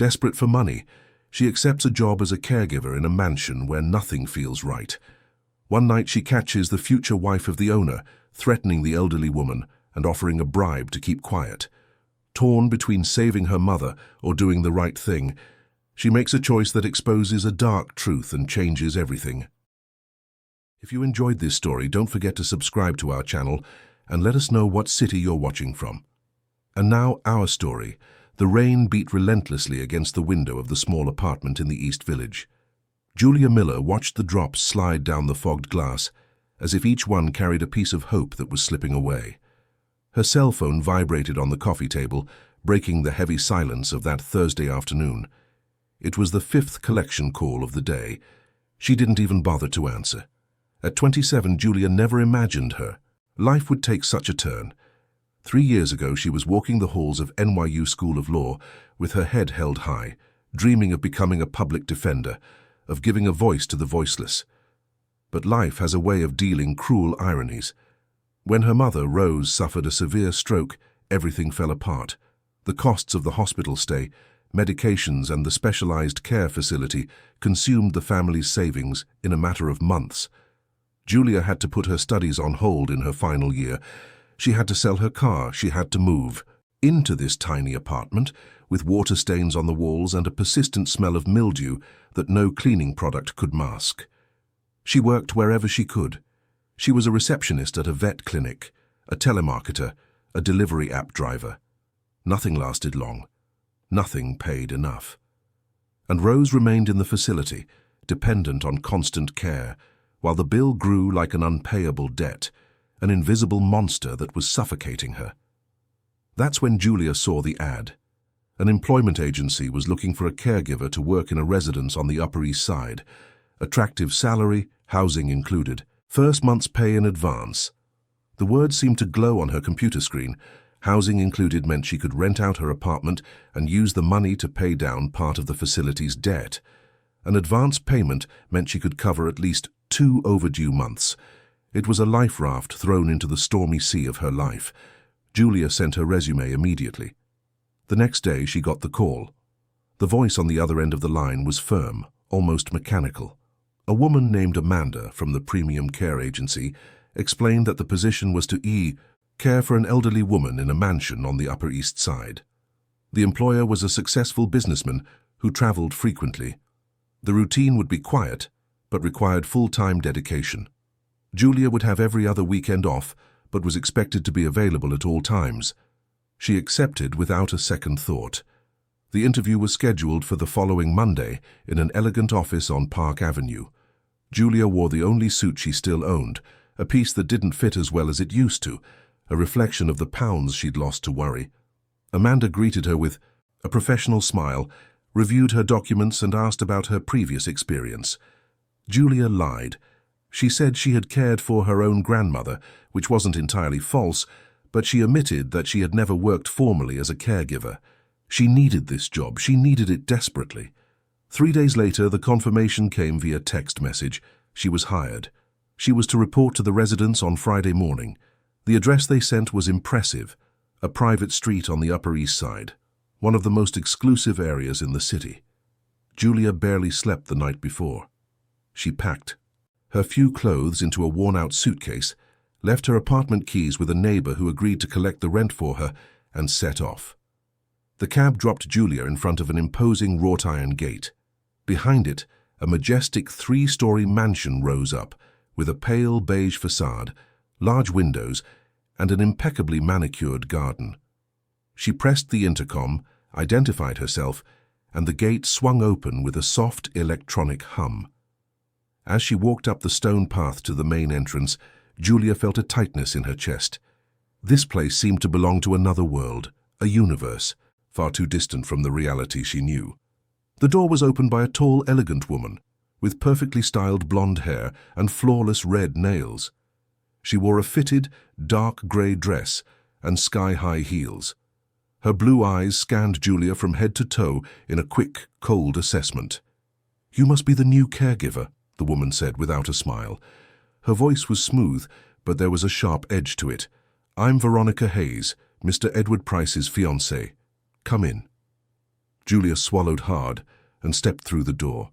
Desperate for money, she accepts a job as a caregiver in a mansion where nothing feels right. One night she catches the future wife of the owner, threatening the elderly woman and offering a bribe to keep quiet. Torn between saving her mother or doing the right thing, she makes a choice that exposes a dark truth and changes everything. If you enjoyed this story, don't forget to subscribe to our channel and let us know what city you're watching from. And now, our story. The rain beat relentlessly against the window of the small apartment in the East Village. Julia Miller watched the drops slide down the fogged glass, as if each one carried a piece of hope that was slipping away. Her cell phone vibrated on the coffee table, breaking the heavy silence of that Thursday afternoon. It was the 5th collection call of the day. She didn't even bother to answer. At 27, Julia never imagined her life would take such a turn. 3 years ago, she was walking the halls of NYU School of Law with her head held high, dreaming of becoming a public defender, of giving a voice to the voiceless. But life has a way of dealing cruel ironies. When her mother, Rose, suffered a severe stroke, everything fell apart. The costs of the hospital stay, medications, and the specialized care facility consumed the family's savings in a matter of months. Julia had to put her studies on hold in her final year. She had to sell her car. She had to move into this tiny apartment with water stains on the walls and a persistent smell of mildew that no cleaning product could mask. She worked wherever she could. She was a receptionist at a vet clinic, a telemarketer, a delivery app driver. Nothing lasted long. Nothing paid enough. And Rose remained in the facility, dependent on constant care, while the bill grew like an unpayable debt, an invisible monster that was suffocating her. That's when Julia saw the ad. An employment agency was looking for a caregiver to work in a residence on the Upper East Side. Attractive salary, housing included, first month's pay in advance. The words seemed to glow on her computer screen. Housing included meant she could rent out her apartment and use the money to pay down part of the facility's debt. An advance payment meant she could cover at least 2 overdue months. It was a life raft thrown into the stormy sea of her life. Julia sent her resume immediately. The next day she got the call. The voice on the other end of the line was firm, almost mechanical. A woman named Amanda from the Premium Care Agency explained that the position was to care for an elderly woman in a mansion on the Upper East Side. The employer was a successful businessman who traveled frequently. The routine would be quiet, but required full-time dedication. Julia would have every other weekend off, but was expected to be available at all times. She accepted without a second thought. The interview was scheduled for the following Monday in an elegant office on Park Avenue. Julia wore the only suit she still owned, a piece that didn't fit as well as it used to, a reflection of the pounds she'd lost to worry. Amanda greeted her with a professional smile, reviewed her documents and asked about her previous experience. Julia lied. She said she had cared for her own grandmother, which wasn't entirely false, but she omitted that she had never worked formally as a caregiver. She needed this job. She needed it desperately. 3 days later, the confirmation came via text message. She was hired. She was to report to the residents on Friday morning. The address they sent was impressive, a private street on the Upper East Side, one of the most exclusive areas in the city. Julia barely slept the night before. She packed her few clothes into a worn-out suitcase, left her apartment keys with a neighbor who agreed to collect the rent for her, and set off. The cab dropped Julia in front of an imposing wrought-iron gate. Behind it, a majestic 3-story mansion rose up, with a pale beige facade, large windows, and an impeccably manicured garden. She pressed the intercom, identified herself, and the gate swung open with a soft electronic hum. As she walked up the stone path to the main entrance, Julia felt a tightness in her chest. This place seemed to belong to another world, a universe, far too distant from the reality she knew. The door was opened by a tall, elegant woman, with perfectly styled blonde hair and flawless red nails. She wore a fitted, dark grey dress and sky-high heels. Her blue eyes scanned Julia from head to toe in a quick, cold assessment. "You must be the new caregiver," the woman said without a smile. Her voice was smooth, but there was a sharp edge to it. "I'm Veronica Hayes, Mr. Edward Price's fiancée. Come in." Julia swallowed hard and stepped through the door.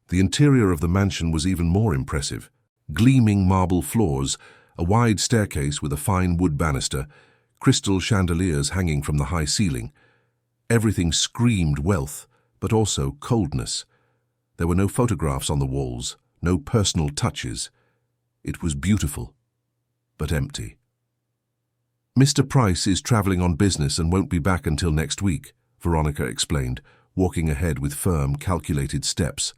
The interior of the mansion was even more impressive. Gleaming marble floors, a wide staircase with a fine wood banister, crystal chandeliers hanging from the high ceiling. Everything screamed wealth, but also coldness. There were no photographs on the walls, no personal touches. It was beautiful, but empty. "Mr. Price is traveling on business and won't be back until next week," Veronica explained, walking ahead with firm, calculated steps.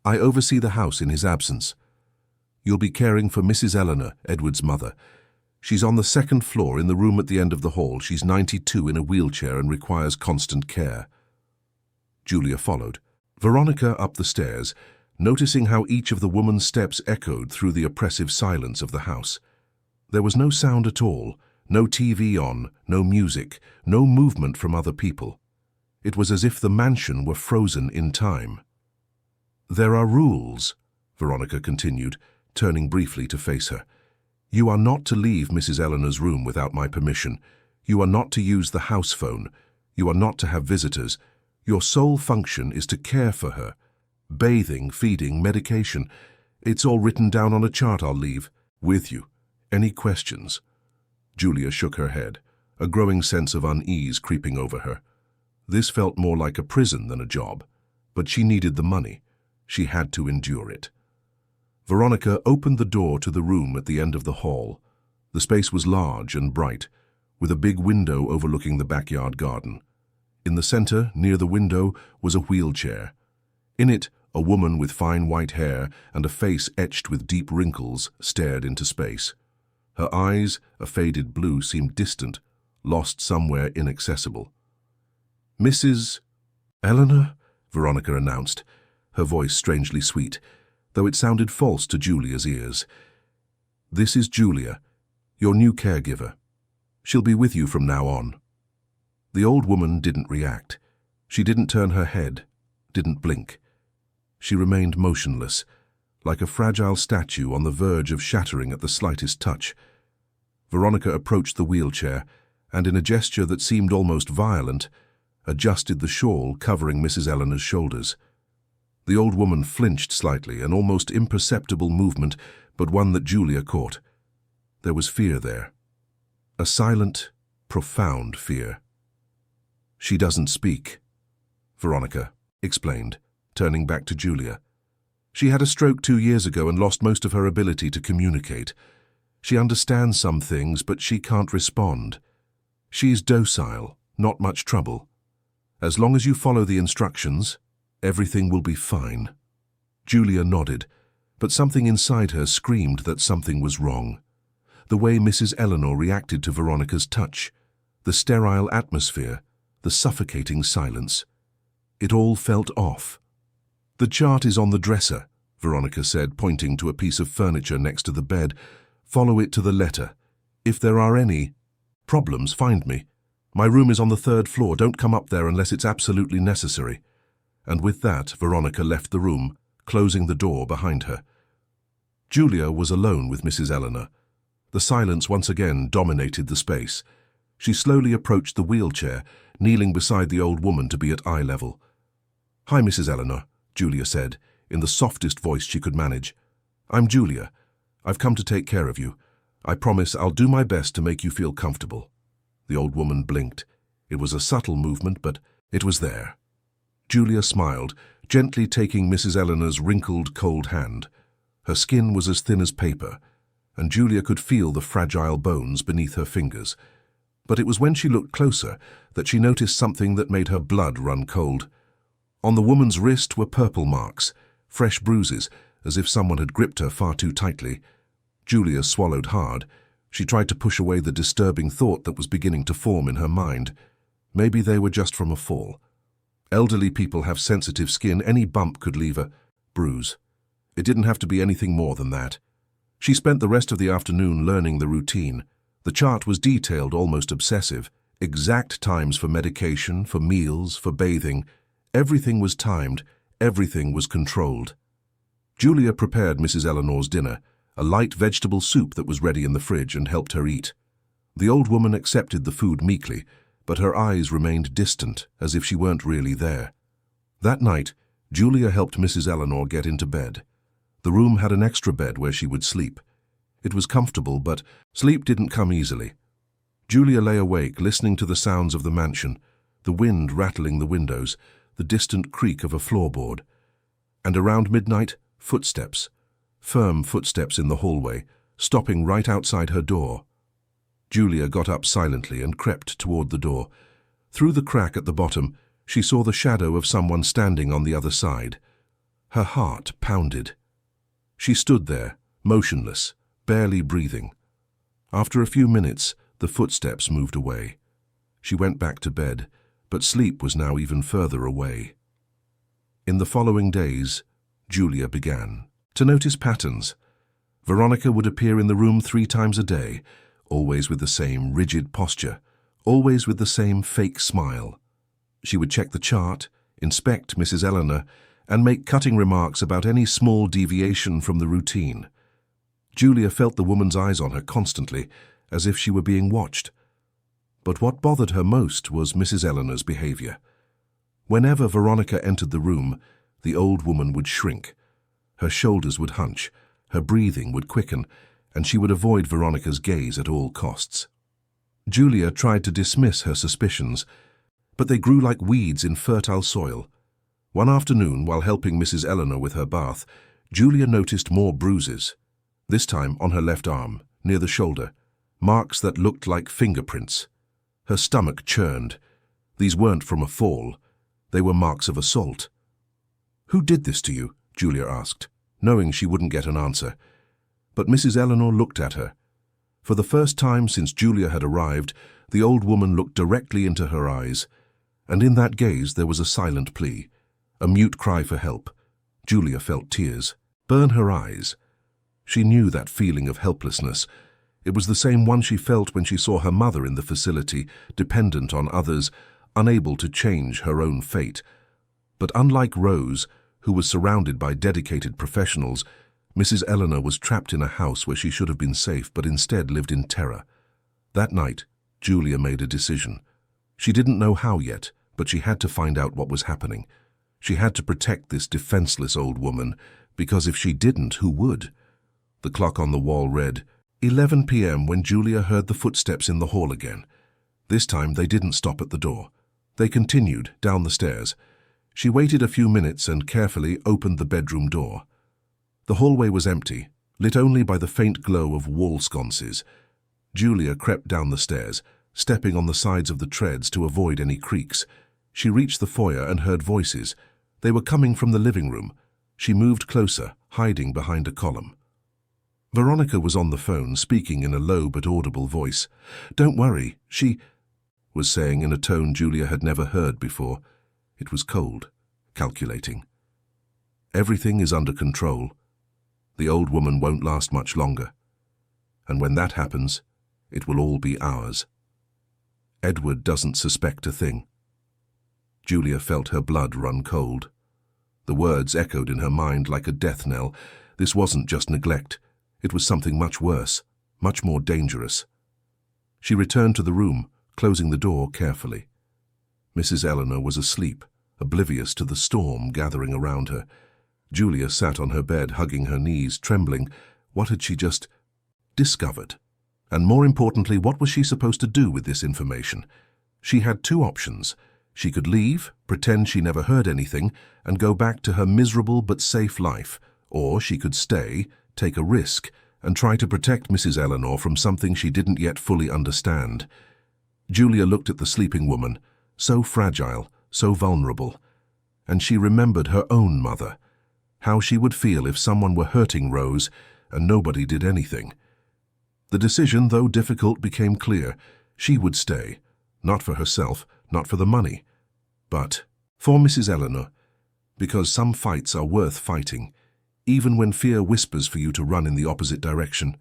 "I oversee the house in his absence. You'll be caring for Mrs. Eleanor, Edward's mother. She's on the second floor in the room at the end of the hall. She's 92 in a wheelchair and requires constant care." Julia followed. Veronica up the stairs, noticing how each of the woman's steps echoed through the oppressive silence of the house. There was no sound at all, no TV on, no music, no movement from other people. It was as if the mansion were frozen in time. "There are rules," Veronica continued, turning briefly to face her. "You are not to leave Mrs. Eleanor's room without my permission. You are not to use the house phone. You are not to have visitors. Your sole function is to care for her. Bathing, feeding, medication. It's all written down on a chart. I'll leave with you. Any questions?" Julia shook her head, a growing sense of unease creeping over her. This felt more like a prison than a job, but she needed the money. She had to endure it. Veronica opened the door to the room at the end of the hall. The space was large and bright, with a big window overlooking the backyard garden. In the center, near the window, was a wheelchair. In it, a woman with fine white hair and a face etched with deep wrinkles stared into space. Her eyes, a faded blue, seemed distant, lost somewhere inaccessible. "Mrs. Eleanor?" Veronica announced, her voice strangely sweet, though it sounded false to Julia's ears. "This is Julia, your new caregiver. She'll be with you from now on." The old woman didn't react. She didn't turn her head, didn't blink. She remained motionless, like a fragile statue on the verge of shattering at the slightest touch. Veronica approached the wheelchair and, in a gesture that seemed almost violent, adjusted the shawl covering Mrs. Eleanor's shoulders. The old woman flinched slightly, an almost imperceptible movement, but one that Julia caught. There was fear there. A silent, profound fear. "She doesn't speak," Veronica explained, turning back to Julia. "She had a stroke 2 years ago and lost most of her ability to communicate. She understands some things, but she can't respond. She's docile, not much trouble. As long as you follow the instructions, everything will be fine." Julia nodded, but something inside her screamed that something was wrong. The way Mrs. Eleanor reacted to Veronica's touch, the sterile atmosphere, the suffocating silence. It all felt off. "The chart is on the dresser," Veronica said, pointing to a piece of furniture next to the bed. "Follow it to the letter. If there are any problems, find me. My room is on the 3rd floor. Don't come up there unless it's absolutely necessary." And with that, Veronica left the room, closing the door behind her. Julia was alone with Mrs. Eleanor. The silence once again dominated the space. She slowly approached the wheelchair, kneeling beside the old woman to be at eye level. "Hi, Mrs. Eleanor," Julia said, in the softest voice she could manage. "I'm Julia. I've come to take care of you. I promise I'll do my best to make you feel comfortable." The old woman blinked. It was a subtle movement, but it was there. Julia smiled, gently taking Mrs. Eleanor's wrinkled, cold hand. Her skin was as thin as paper, and Julia could feel the fragile bones beneath her fingers. But it was when she looked closer that she noticed something that made her blood run cold. On the woman's wrist were purple marks, fresh bruises, as if someone had gripped her far too tightly. Julia swallowed hard. She tried to push away the disturbing thought that was beginning to form in her mind. Maybe they were just from a fall. Elderly people have sensitive skin. Any bump could leave a bruise. It didn't have to be anything more than that. She spent the rest of the afternoon learning the routine. The chart was detailed, almost obsessive. Exact times for medication, for meals, for bathing. Everything was timed. Everything was controlled. Julia prepared Mrs. Eleanor's dinner, a light vegetable soup that was ready in the fridge, and helped her eat. The old woman accepted the food meekly, but her eyes remained distant, as if she weren't really there. That night, Julia helped Mrs. Eleanor get into bed. The room had an extra bed where she would sleep. It was comfortable, but sleep didn't come easily. Julia lay awake, listening to the sounds of the mansion, the wind rattling the windows, the distant creak of a floorboard. And around midnight, footsteps. Firm footsteps in the hallway, stopping right outside her door. Julia got up silently and crept toward the door. Through the crack at the bottom, she saw the shadow of someone standing on the other side. Her heart pounded. She stood there, motionless, barely breathing. After a few minutes, the footsteps moved away. She went back to bed, but sleep was now even further away. In the following days, Julia began to notice patterns. Veronica would appear in the room 3 times a day, always with the same rigid posture, always with the same fake smile. She would check the chart, inspect Mrs. Eleanor, and make cutting remarks about any small deviation from the routine. Julia felt the woman's eyes on her constantly, as if she were being watched. But what bothered her most was Mrs. Eleanor's behavior. Whenever Veronica entered the room, the old woman would shrink. Her shoulders would hunch, her breathing would quicken, and she would avoid Veronica's gaze at all costs. Julia tried to dismiss her suspicions, but they grew like weeds in fertile soil. One afternoon, while helping Mrs. Eleanor with her bath, Julia noticed more bruises, this time on her left arm, near the shoulder, marks that looked like fingerprints. Her stomach churned. These weren't from a fall. They were marks of assault. "Who did this to you?" Julia asked, knowing she wouldn't get an answer. But Mrs. Eleanor looked at her. For the first time since Julia had arrived, the old woman looked directly into her eyes, and in that gaze there was a silent plea, a mute cry for help. Julia felt tears burn her eyes. She knew that feeling of helplessness. It was the same one she felt when she saw her mother in the facility, dependent on others, unable to change her own fate. But unlike Rose, who was surrounded by dedicated professionals, Mrs. Eleanor was trapped in a house where she should have been safe, but instead lived in terror. That night, Julia made a decision. She didn't know how yet, but she had to find out what was happening. She had to protect this defenseless old woman, because if she didn't, who would? The clock on the wall read 11 p.m. when Julia heard the footsteps in the hall again. This time they didn't stop at the door. They continued down the stairs. She waited a few minutes and carefully opened the bedroom door. The hallway was empty, lit only by the faint glow of wall sconces. Julia crept down the stairs, stepping on the sides of the treads to avoid any creaks. She reached the foyer and heard voices. They were coming from the living room. She moved closer, hiding behind a column. Veronica was on the phone, speaking in a low but audible voice. "Don't worry, she," was saying in a tone Julia had never heard before. It was cold, calculating. "Everything is under control. The old woman won't last much longer. And when that happens, it will all be ours. Edward doesn't suspect a thing." Julia felt her blood run cold. The words echoed in her mind like a death knell. This wasn't just neglect. It was something much worse, much more dangerous. She returned to the room, closing the door carefully. Mrs. Eleanor was asleep, oblivious to the storm gathering around her. Julia sat on her bed, hugging her knees, trembling. What had she just discovered? And more importantly, what was she supposed to do with this information? She had 2 options. She could leave, pretend she never heard anything, and go back to her miserable but safe life, or she could stay, take a risk, and try to protect Mrs. Eleanor from something she didn't yet fully understand. Julia looked at the sleeping woman, so fragile, so vulnerable, and she remembered her own mother, how she would feel if someone were hurting Rose and nobody did anything. The decision, though difficult, became clear. She would stay, not for herself, not for the money, but for Mrs. Eleanor, because some fights are worth fighting, even when fear whispers for you to run in the opposite direction.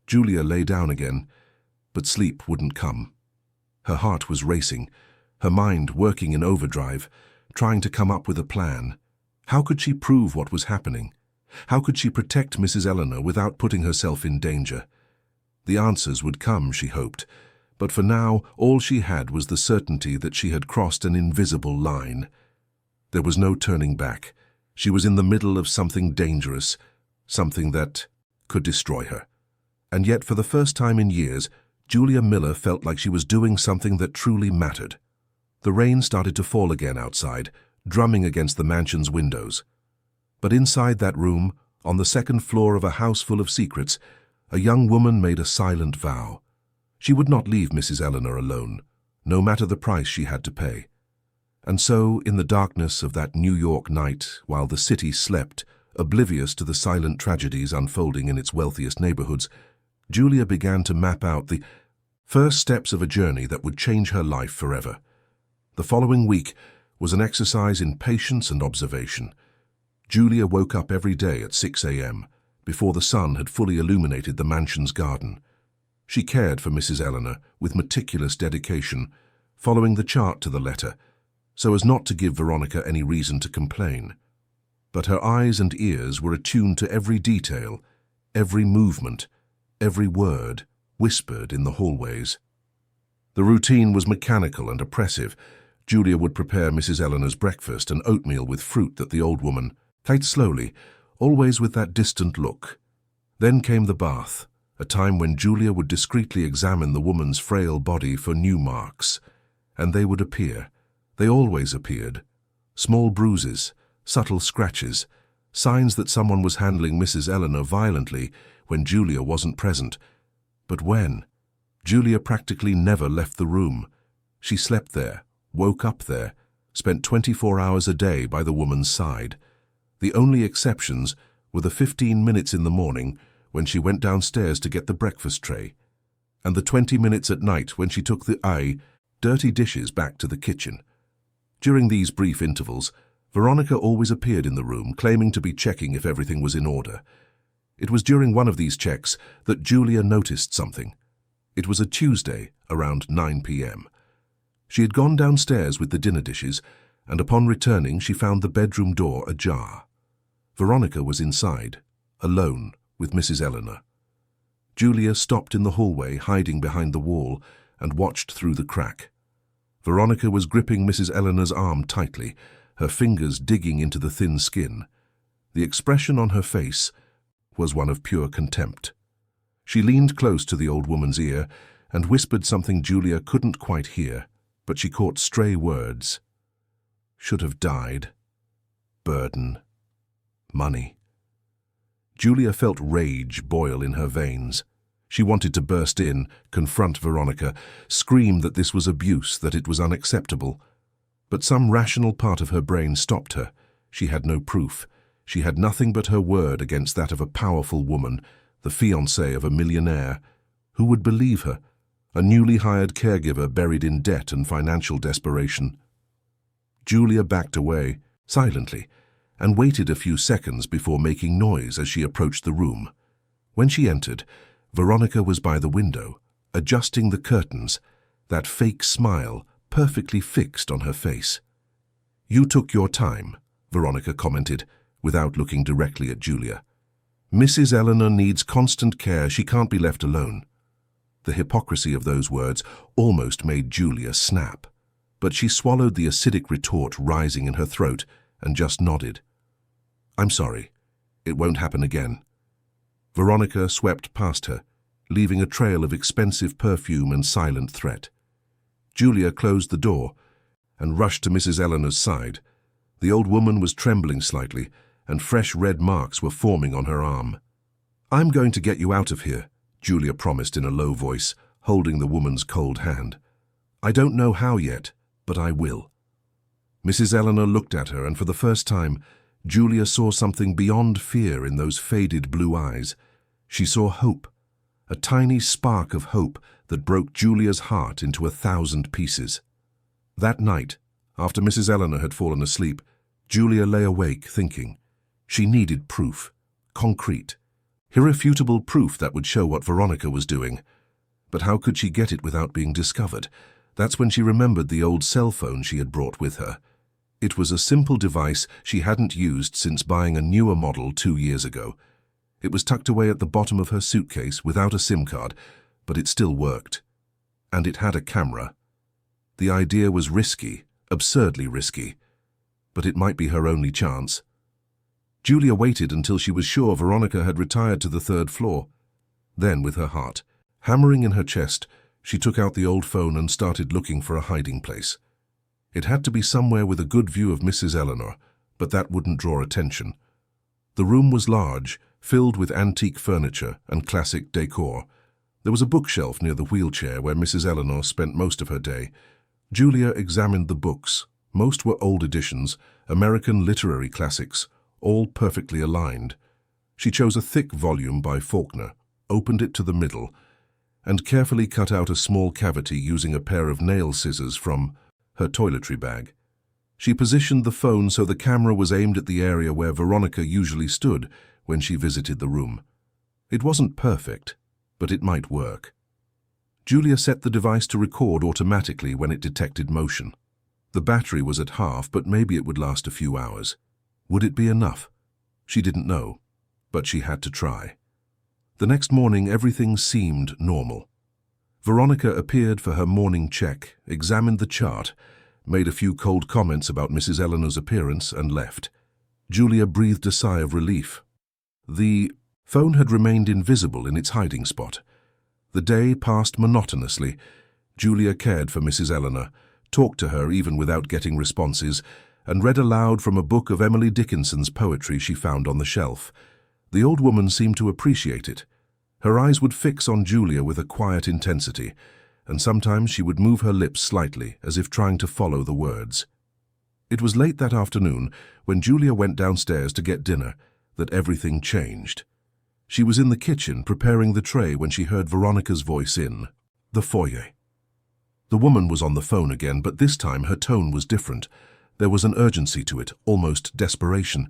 Julia lay down again, but sleep wouldn't come. Her heart was racing, her mind working in overdrive, trying to come up with a plan. How could she prove what was happening? How could she protect Mrs. Eleanor without putting herself in danger? The answers would come, she hoped, But for now, all she had was the certainty that she had crossed an invisible line. There was no turning back. She was in the middle of something dangerous, something that could destroy her. And yet, for the first time in years, Julia Miller felt like she was doing something that truly mattered. The rain started to fall again outside, drumming against the mansion's windows. But inside that room, on the second floor of a house full of secrets, a young woman made a silent vow. She would not leave Mrs. Eleanor alone, no matter the price she had to pay. And so, in the darkness of that New York night, while the city slept, oblivious to the silent tragedies unfolding in its wealthiest neighborhoods, Julia began to map out the first steps of a journey that would change her life forever. The following week was an exercise in patience and observation. Julia woke up every day at 6 a.m., before the sun had fully illuminated the mansion's garden. She cared for Mrs. Eleanor with meticulous dedication, following the chart to the letter, so as not to give Veronica any reason to complain. But her eyes and ears were attuned to every detail, every movement, every word whispered in the hallways. The routine was mechanical and oppressive. Julia would prepare Mrs. Eleanor's breakfast, an oatmeal with fruit that the old woman ate slowly, always with that distant look. Then came the bath, a time when Julia would discreetly examine the woman's frail body for new marks. And they would appear. They always appeared. Small bruises, subtle scratches, signs that someone was handling Mrs. Eleanor violently when Julia wasn't present. But when? Julia practically never left the room. She slept there, woke up there, spent 24 hours a day by the woman's side. The only exceptions were the 15 minutes in the morning when she went downstairs to get the breakfast tray, and the 20 minutes at night when she took the dirty dishes back to the kitchen. During these brief intervals, Veronica always appeared in the room, claiming to be checking if everything was in order. It was during one of these checks that Julia noticed something. It was a Tuesday, around 9 p.m. She had gone downstairs with the dinner dishes, and upon returning she found the bedroom door ajar. Veronica was inside, alone with Mrs. Eleanor. Julia stopped in the hallway, hiding behind the wall, and watched through the crack. Veronica was gripping Mrs. Eleanor's arm tightly, her fingers digging into the thin skin. The expression on her face was one of pure contempt. She leaned close to the old woman's ear and whispered something Julia couldn't quite hear, but she caught stray words. Should have died. Burden. Money. Julia felt rage boil in her veins. She wanted to burst in, confront Veronica, scream that this was abuse, that it was unacceptable. But some rational part of her brain stopped her. She had no proof. She had nothing but her word against that of a powerful woman, the fiancée of a millionaire. Who would believe her? A newly hired caregiver buried in debt and financial desperation. Julia backed away, silently, and waited a few seconds before making noise as she approached the room. When she entered, Veronica was by the window, adjusting the curtains, that fake smile perfectly fixed on her face. "You took your time," Veronica commented, without looking directly at Julia. "Mrs. Eleanor needs constant care. She can't be left alone." The hypocrisy of those words almost made Julia snap, but she swallowed the acidic retort rising in her throat and just nodded. "I'm sorry. It won't happen again." Veronica swept past her, leaving a trail of expensive perfume and silent threat. Julia closed the door and rushed to Mrs. Eleanor's side. The old woman was trembling slightly, and fresh red marks were forming on her arm. "I'm going to get you out of here," Julia promised in a low voice, holding the woman's cold hand. "I don't know how yet, but I will." Mrs. Eleanor looked at her, and for the first time, Julia saw something beyond fear in those faded blue eyes. She saw hope, a tiny spark of hope that broke Julia's heart into 1,000 pieces. That night, after Mrs. Eleanor had fallen asleep, Julia lay awake thinking. She needed proof, concrete, irrefutable proof that would show what Veronica was doing. But how could she get it without being discovered? That's when she remembered the old cell phone she had brought with her. It was a simple device she hadn't used since buying a newer model 2 years ago. It was tucked away at the bottom of her suitcase without a SIM card, but it still worked. And it had a camera. The idea was risky, absurdly risky, but it might be her only chance. Julia waited until she was sure Veronica had retired to the third floor. Then, with her heart hammering in her chest, she took out the old phone and started looking for a hiding place. It had to be somewhere with a good view of Mrs. Eleanor, but that wouldn't draw attention. The room was large, filled with antique furniture and classic decor. There was a bookshelf near the wheelchair where Mrs. Eleanor spent most of her day. Julia examined the books. Most were old editions, American literary classics, all perfectly aligned. She chose a thick volume by Faulkner, opened it to the middle, and carefully cut out a small cavity using a pair of nail scissors from her toiletry bag. She positioned the phone so the camera was aimed at the area where Veronica usually stood when she visited the room. It wasn't perfect, but it might work. Julia set the device to record automatically when it detected motion. The battery was at half, but maybe it would last a few hours. Would it be enough? She didn't know, but she had to try. The next morning, everything seemed normal. Veronica appeared for her morning check, examined the chart, made a few cold comments about Mrs. Eleanor's appearance, and left. Julia breathed a sigh of relief. The phone had remained invisible in its hiding spot. The day passed monotonously. Julia cared for Mrs. Eleanor, talked to her even without getting responses, and read aloud from a book of Emily Dickinson's poetry she found on the shelf. The old woman seemed to appreciate it. Her eyes would fix on Julia with a quiet intensity, and sometimes she would move her lips slightly, as if trying to follow the words. It was late that afternoon, when Julia went downstairs to get dinner, that everything changed. She was in the kitchen preparing the tray when she heard Veronica's voice in the foyer. The woman was on the phone again, but this time her tone was different. There was an urgency to it, almost desperation.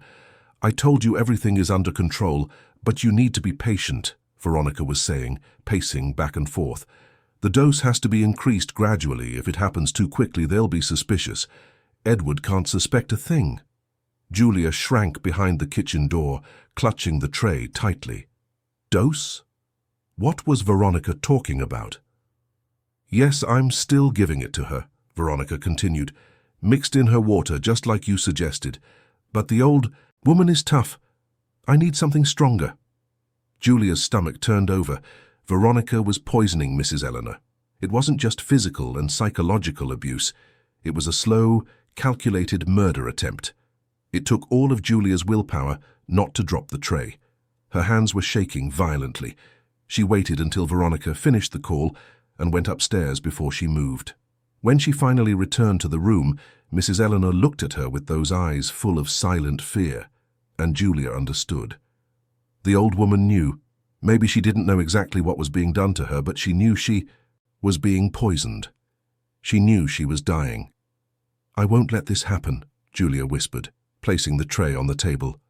"I told you everything is under control, but you need to be patient," Veronica was saying, pacing back and forth. "The dose has to be increased gradually. If it happens too quickly, they'll be suspicious. Edward can't suspect a thing." Julia shrank behind the kitchen door, clutching the tray tightly. Dose? What was Veronica talking about? "Yes, I'm still giving it to her," Veronica continued, "mixed in her water, just like you suggested. But the old woman is tough. I need something stronger." Julia's stomach turned over. Veronica was poisoning Mrs. Eleanor. It wasn't just physical and psychological abuse. It was a slow, calculated murder attempt. It took all of Julia's willpower not to drop the tray. Her hands were shaking violently. She waited until Veronica finished the call and went upstairs before she moved. When she finally returned to the room, Mrs. Eleanor looked at her with those eyes full of silent fear, and Julia understood. The old woman knew. Maybe she didn't know exactly what was being done to her, but she knew she was being poisoned. She knew she was dying. "I won't let this happen," Julia whispered, placing the tray on the table.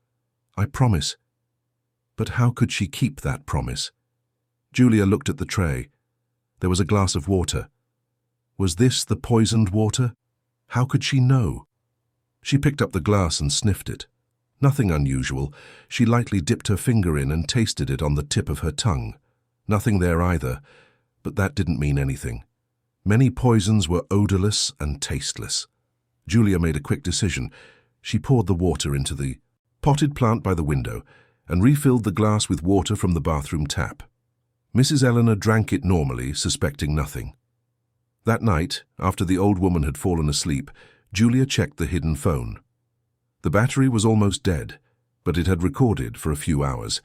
"I promise." But how could she keep that promise? Julia looked at the tray. There was a glass of water. Was this the poisoned water? How could she know? She picked up the glass and sniffed it. Nothing unusual. She lightly dipped her finger in and tasted it on the tip of her tongue. Nothing there either, but that didn't mean anything. Many poisons were odorless and tasteless. Julia made a quick decision. She poured the water into the potted plant by the window and refilled the glass with water from the bathroom tap. Mrs. Eleanor drank it normally, suspecting nothing. That night, after the old woman had fallen asleep, Julia checked the hidden phone. The battery was almost dead, but it had recorded for a few hours.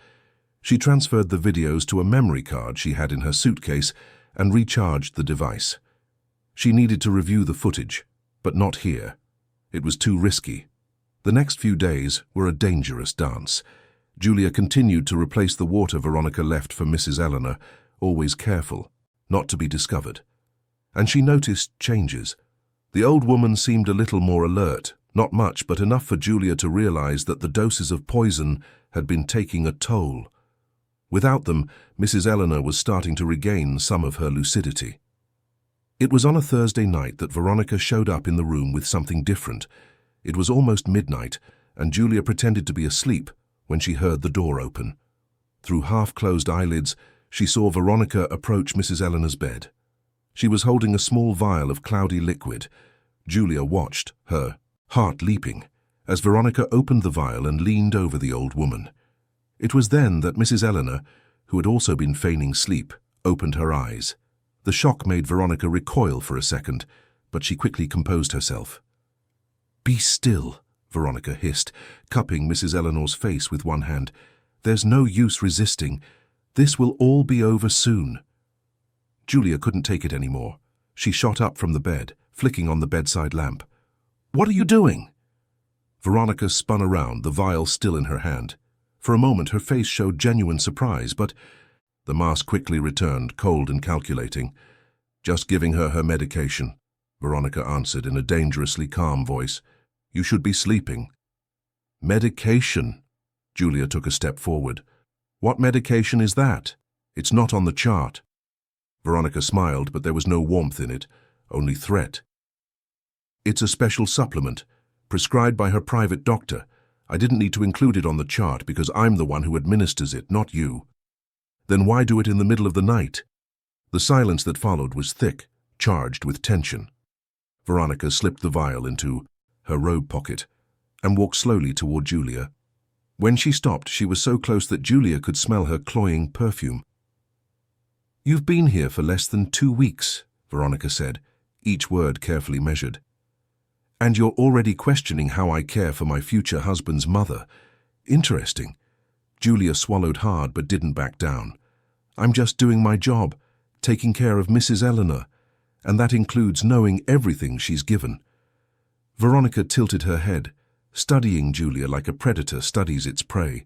She transferred the videos to a memory card she had in her suitcase and recharged the device. She needed to review the footage, but not here. It was too risky. The next few days were a dangerous dance. Julia continued to replace the water Veronica left for Mrs. Eleanor, always careful, not to be discovered. And she noticed changes. The old woman seemed a little more alert, not much, but enough for Julia to realize that the doses of poison had been taking a toll. Without them, Mrs. Eleanor was starting to regain some of her lucidity. It was on a Thursday night that Veronica showed up in the room with something different. It was almost midnight, and Julia pretended to be asleep when she heard the door open. Through half-closed eyelids, she saw Veronica approach Mrs. Eleanor's bed. She was holding a small vial of cloudy liquid. Julia watched, her heart leaping, as Veronica opened the vial and leaned over the old woman. It was then that Mrs. Eleanor, who had also been feigning sleep, opened her eyes. The shock made Veronica recoil for a second, but she quickly composed herself. "Be still," Veronica hissed, cupping Mrs. Eleanor's face with one hand. "There's no use resisting. This will all be over soon." Julia couldn't take it anymore. She shot up from the bed, flicking on the bedside lamp. "What are you doing?" Veronica spun around, the vial still in her hand. For a moment her face showed genuine surprise, but the mask quickly returned, cold and calculating. "Just giving her medication," Veronica answered in a dangerously calm voice. "You should be sleeping." "Medication?" Julia took a step forward. "What medication is that? It's not on the chart." Veronica smiled, but there was no warmth in it, only threat. "It's a special supplement, prescribed by her private doctor. I didn't need to include it on the chart because I'm the one who administers it, not you." "Then why do it in the middle of the night?" The silence that followed was thick, charged with tension. Veronica slipped the vial into her robe pocket and walked slowly toward Julia. When she stopped, she was so close that Julia could smell her cloying perfume. "You've been here for less than 2 weeks," Veronica said, each word carefully measured. "And you're already questioning how I care for my future husband's mother. Interesting." Julia swallowed hard but didn't back down. "I'm just doing my job, taking care of Mrs. Eleanor, and that includes knowing everything she's given." Veronica tilted her head, studying Julia like a predator studies its prey.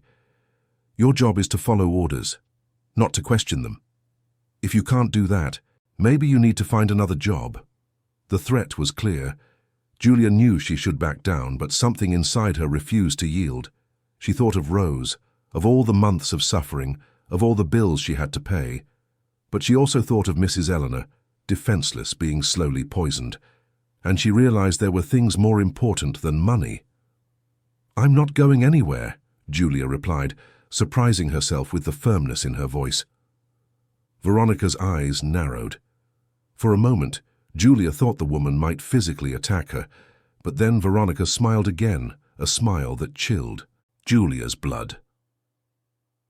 "Your job is to follow orders, not to question them. If you can't do that, maybe you need to find another job." The threat was clear. Julia knew she should back down, but something inside her refused to yield. She thought of Rose, of all the months of suffering, of all the bills she had to pay. But she also thought of Mrs. Eleanor, defenseless, being slowly poisoned. And she realized there were things more important than money. "I'm not going anywhere," Julia replied, surprising herself with the firmness in her voice. Veronica's eyes narrowed. For a moment, Julia thought the woman might physically attack her, but then Veronica smiled again, a smile that chilled Julia's blood.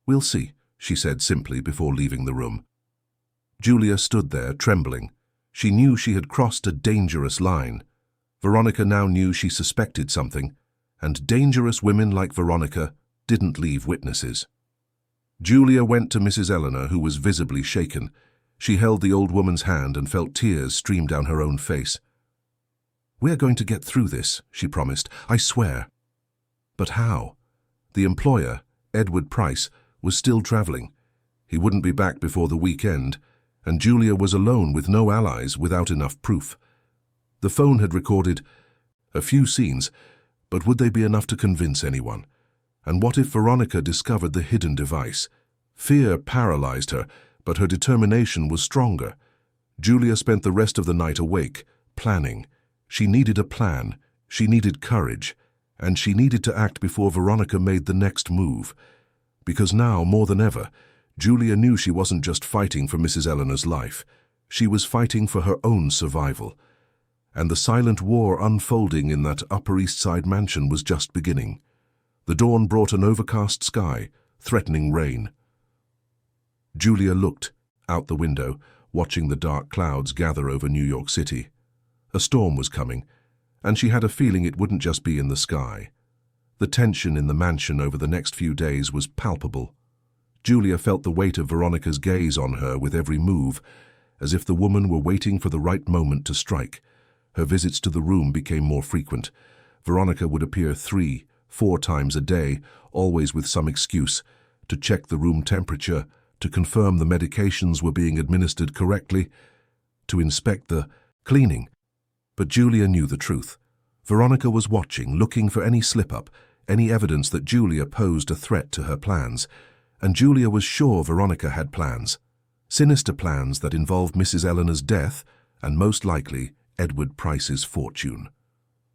"We'll see," she said simply before leaving the room. Julia stood there, trembling. She knew she had crossed a dangerous line. Veronica now knew she suspected something, and dangerous women like Veronica didn't leave witnesses. Julia went to Mrs. Eleanor, who was visibly shaken. She held the old woman's hand and felt tears stream down her own face. "We're going to get through this," she promised. "I swear." But how? The employer, Edward Price, was still traveling. He wouldn't be back before the weekend, and Julia was alone with no allies, without enough proof. The phone had recorded a few scenes, but would they be enough to convince anyone? And what if Veronica discovered the hidden device? Fear paralyzed her, but her determination was stronger. Julia spent the rest of the night awake, planning. She needed a plan, she needed courage, and she needed to act before Veronica made the next move. Because now, more than ever, Julia knew she wasn't just fighting for Mrs. Eleanor's life. She was fighting for her own survival. And the silent war unfolding in that Upper East Side mansion was just beginning. The dawn brought an overcast sky, threatening rain. Julia looked out the window, watching the dark clouds gather over New York City. A storm was coming, and she had a feeling it wouldn't just be in the sky. The tension in the mansion over the next few days was palpable. Julia felt the weight of Veronica's gaze on her with every move, as if the woman were waiting for the right moment to strike. Her visits to the room became more frequent. Veronica would appear 3, 4 times a day, always with some excuse, to check the room temperature, to confirm the medications were being administered correctly, to inspect the cleaning. But Julia knew the truth. Veronica was watching, looking for any slip-up, any evidence that Julia posed a threat to her plans. And Julia was sure Veronica had plans. Sinister plans that involved Mrs. Eleanor's death and, most likely, Edward Price's fortune.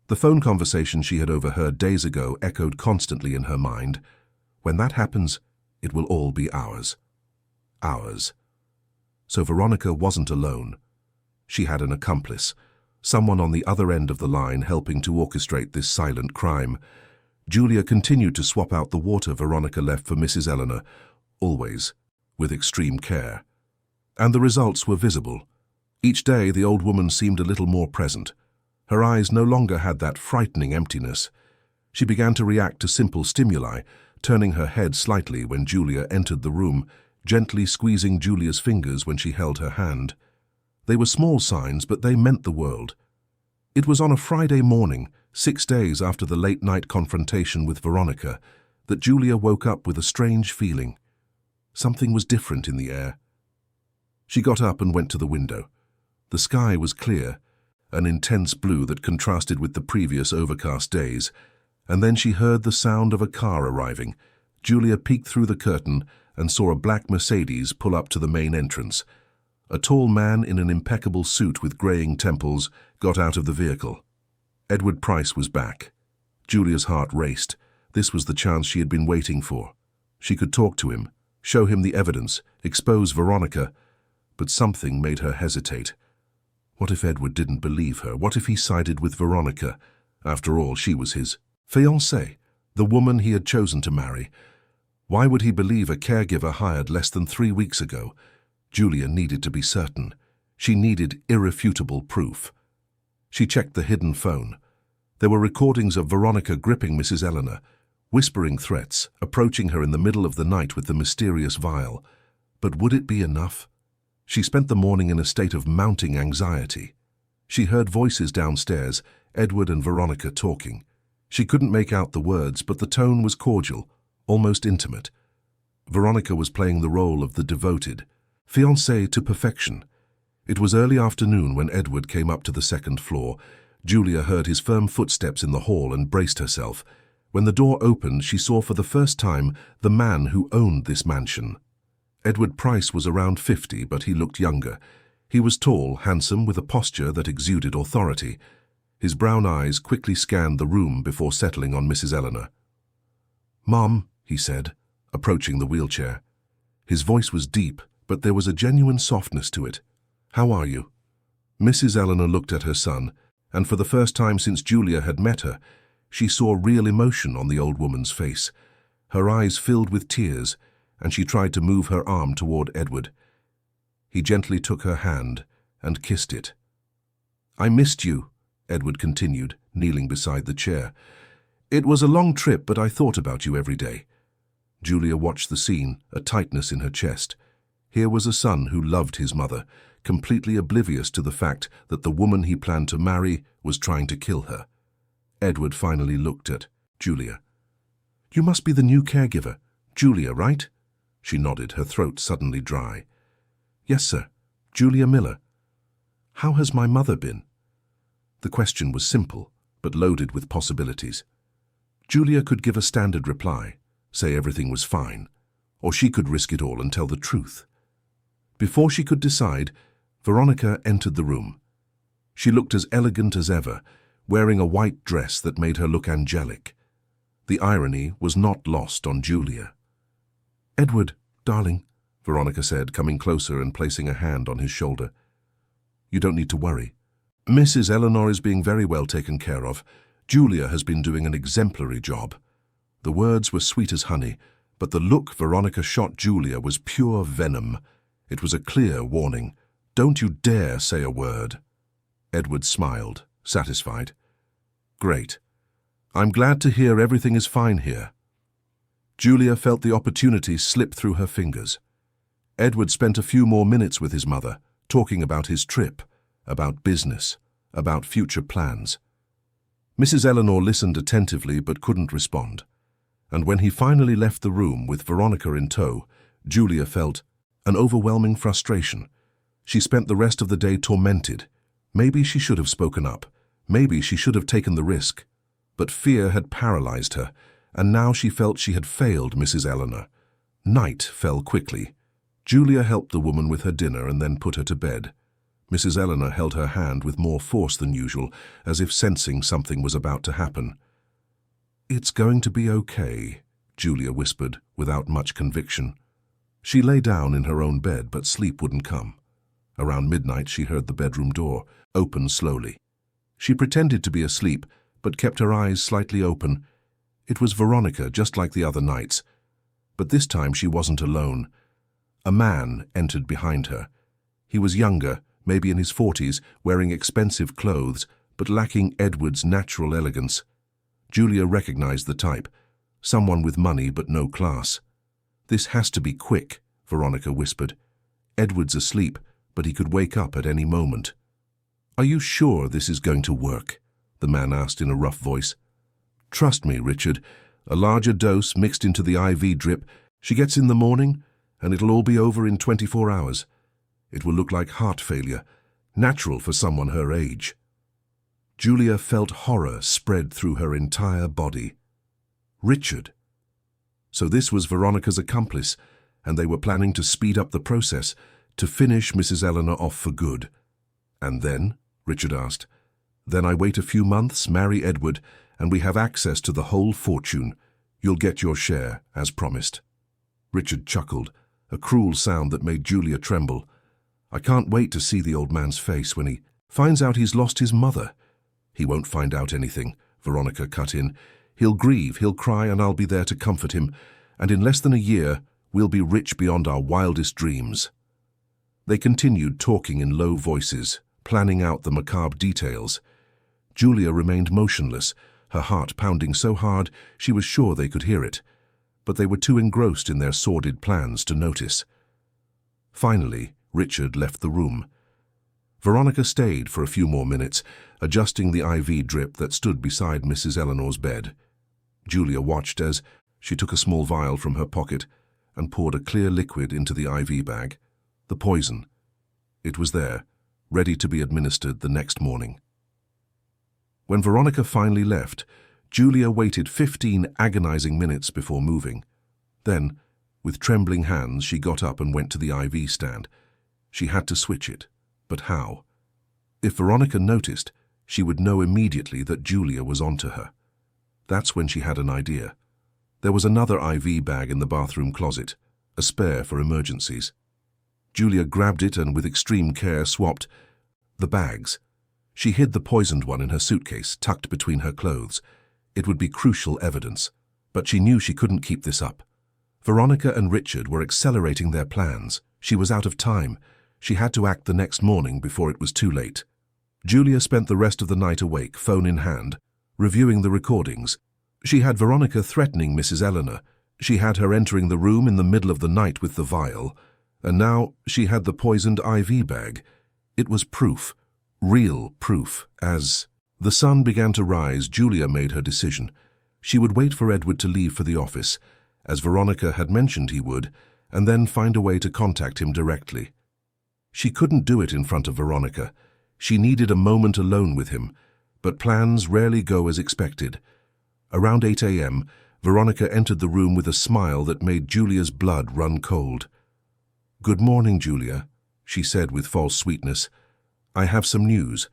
The phone conversation she had overheard days ago echoed constantly in her mind. When that happens, it will all be ours. Ours. So Veronica wasn't alone. She had an accomplice, someone on the other end of the line helping to orchestrate this silent crime. Julia continued to swap out the water Veronica left for Mrs. Eleanor, always, with extreme care. And the results were visible. Each day the old woman seemed a little more present. Her eyes no longer had that frightening emptiness. She began to react to simple stimuli, turning her head slightly when Julia entered the room, gently squeezing Julia's fingers when she held her hand. They were small signs, but they meant the world. It was on a Friday morning, 6 days after the late-night confrontation with Veronica, that Julia woke up with a strange feeling. Something was different in the air. She got up and went to the window. The sky was clear, an intense blue that contrasted with the previous overcast days, and then she heard the sound of a car arriving. Julia peeked through the curtain and saw a black Mercedes pull up to the main entrance. A tall man in an impeccable suit with graying temples got out of the vehicle. Edward Price was back. Julia's heart raced. This was the chance she had been waiting for. She could talk to him, show him the evidence, expose Veronica, but something made her hesitate. What if Edward didn't believe her? What if he sided with Veronica? After all, she was his fiancée, the woman he had chosen to marry. Why would he believe a caregiver hired less than 3 weeks ago? Julia needed to be certain. She needed irrefutable proof. She checked the hidden phone. There were recordings of Veronica gripping Mrs. Eleanor, whispering threats, approaching her in the middle of the night with the mysterious vial. But would it be enough? She spent the morning in a state of mounting anxiety. She heard voices downstairs, Edward and Veronica talking. She couldn't make out the words, but the tone was cordial, almost intimate. Veronica was playing the role of the devoted, fiancée to perfection. It was early afternoon when Edward came up to the second floor. Julia heard his firm footsteps in the hall and braced herself. When the door opened, she saw for the first time the man who owned this mansion. Edward Price was around 50, but he looked younger. He was tall, handsome, with a posture that exuded authority. His brown eyes quickly scanned the room before settling on Mrs. Eleanor. "Mom," he said, approaching the wheelchair. His voice was deep, but there was a genuine softness to it. "How are you?" Mrs. Eleanor looked at her son, and for the first time since Julia had met her, she saw real emotion on the old woman's face. Her eyes filled with tears, and she tried to move her arm toward Edward. He gently took her hand and kissed it. "I missed you," Edward continued, kneeling beside the chair. "It was a long trip, but I thought about you every day." Julia watched the scene, a tightness in her chest. Here was a son who loved his mother, completely oblivious to the fact that the woman he planned to marry was trying to kill her. Edward finally looked at Julia. "You must be the new caregiver, Julia, right?" She nodded, her throat suddenly dry. "Yes, sir. Julia Miller." "How has my mother been?" The question was simple, but loaded with possibilities. Julia could give a standard reply, say everything was fine, or she could risk it all and tell the truth. Before she could decide, Veronica entered the room. She looked as elegant as ever, wearing a white dress that made her look angelic. The irony was not lost on Julia. "Edward, darling," Veronica said, coming closer and placing a hand on his shoulder. "You don't need to worry. Mrs. Eleanor is being very well taken care of. Julia has been doing an exemplary job." The words were sweet as honey, but the look Veronica shot Julia was pure venom. It was a clear warning. "Don't you dare say a word." Edward smiled, satisfied. "Great. I'm glad to hear everything is fine here." Julia felt the opportunity slip through her fingers. Edward spent a few more minutes with his mother, talking about his trip, about business, about future plans. Mrs. Eleanor listened attentively but couldn't respond. And when he finally left the room with Veronica in tow, Julia felt an overwhelming frustration. She spent the rest of the day tormented. Maybe she should have spoken up. Maybe she should have taken the risk. But fear had paralyzed her, and now she felt she had failed Mrs. Eleanor. Night fell quickly. Julia helped the woman with her dinner and then put her to bed. Mrs. Eleanor held her hand with more force than usual, as if sensing something was about to happen. "It's going to be okay," Julia whispered, without much conviction. She lay down in her own bed, but sleep wouldn't come. Around midnight, she heard the bedroom door open slowly. She pretended to be asleep, but kept her eyes slightly open. It was Veronica, just like the other nights. But this time she wasn't alone. A man entered behind her. He was younger, maybe in his 40s, wearing expensive clothes, but lacking Edward's natural elegance. Julia recognized the type. Someone with money but no class. "This has to be quick," Veronica whispered. "Edward's asleep, but he could wake up at any moment." "Are you sure this is going to work?" the man asked in a rough voice. "Trust me, Richard. A larger dose mixed into the IV drip. She gets in the morning, and it'll all be over in 24 hours. It will look like heart failure, natural for someone her age." Julia felt horror spread through her entire body. Richard. So this was Veronica's accomplice, and they were planning to speed up the process, to finish Mrs. Eleanor off for good. "And then?" Richard asked. "Then I wait a few months, marry Edward, and we have access to the whole fortune. You'll get your share, as promised." Richard chuckled, a cruel sound that made Julia tremble. "I can't wait to see the old man's face when he finds out he's lost his mother." "He won't find out anything," Veronica cut in. "He'll grieve, he'll cry, and I'll be there to comfort him. And in less than a year, we'll be rich beyond our wildest dreams." They continued talking in low voices, planning out the macabre details. Julia remained motionless, her heart pounding so hard she was sure they could hear it. But they were too engrossed in their sordid plans to notice. Finally, Richard left the room. Veronica stayed for a few more minutes, adjusting the IV drip that stood beside Mrs. Eleanor's bed. Julia watched as she took a small vial from her pocket and poured a clear liquid into the IV bag. The poison. It was there, ready to be administered the next morning. When Veronica finally left, Julia waited 15 agonizing minutes before moving. Then, with trembling hands, she got up and went to the IV stand. She had to switch it, but how? If Veronica noticed, she would know immediately that Julia was onto her. That's when she had an idea. There was another IV bag in the bathroom closet, a spare for emergencies. Julia grabbed it and with extreme care swapped the bags. She hid the poisoned one in her suitcase, tucked between her clothes. It would be crucial evidence, but she knew she couldn't keep this up. Veronica and Richard were accelerating their plans. She was out of time. She had to act the next morning before it was too late. Julia spent the rest of the night awake, phone in hand, reviewing the recordings. She had Veronica threatening Mrs. Eleanor. She had her entering the room in the middle of the night with the vial. And now she had the poisoned IV bag. It was proof, real proof. As the sun began to rise, Julia made her decision. She would wait for Edward to leave for the office, as Veronica had mentioned he would, and then find a way to contact him directly. She couldn't do it in front of Veronica. She needed a moment alone with him, but plans rarely go as expected. Around 8 a.m., Veronica entered the room with a smile that made Julia's blood run cold. "Good morning, Julia," she said with false sweetness. "I have some news.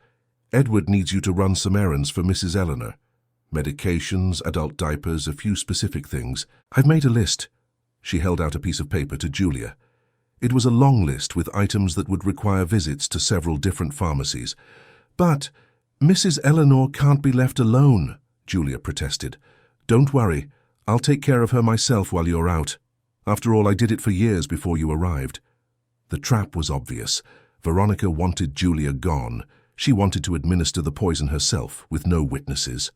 Edward needs you to run some errands for Mrs. Eleanor. Medications, adult diapers, a few specific things. I've made a list." She held out a piece of paper to Julia. It was a long list with items that would require visits to several different pharmacies. "But Mrs. Eleanor can't be left alone," Julia protested. "Don't worry, I'll take care of her myself while you're out. After all, I did it for years before you arrived." The trap was obvious. Veronica wanted Julia gone. She wanted to administer the poison herself, with no witnesses.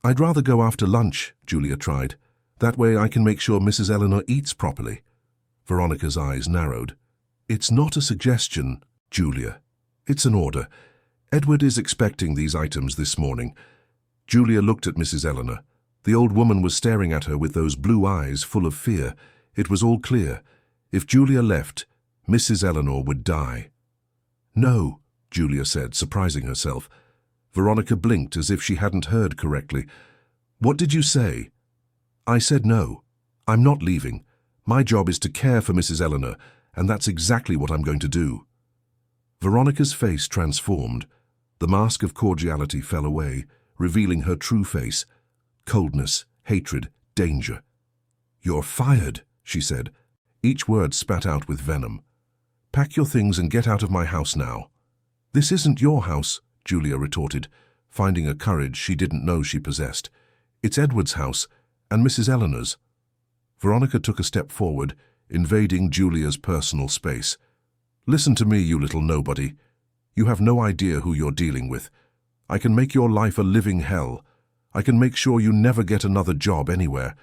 "I'd rather go after lunch," Julia tried. "That way I can make sure Mrs. Eleanor eats properly." Veronica's eyes narrowed. "It's not a suggestion, Julia. It's an order. Edward is expecting these items this morning." Julia looked at Mrs. Eleanor. The old woman was staring at her with those blue eyes full of fear. It was all clear. If Julia left, Mrs. Eleanor would die. "No," Julia said, surprising herself. Veronica blinked as if she hadn't heard correctly. "What did you say?" "I said no. I'm not leaving. My job is to care for Mrs. Eleanor, and that's exactly what I'm going to do." Veronica's face transformed. The mask of cordiality fell away, revealing her true face. Coldness, hatred, danger. "You're fired," she said, each word spat out with venom. Pack your things and get out of my house now." "This isn't your house," Julia retorted, finding a courage she didn't know she possessed. "It's Edward's house, and Mrs. Eleanor's." Veronica took a step forward, invading Julia's personal space. "Listen to me, you little nobody. You have no idea who you're dealing with. I can make your life a living hell. I can make sure you never get another job anywhere.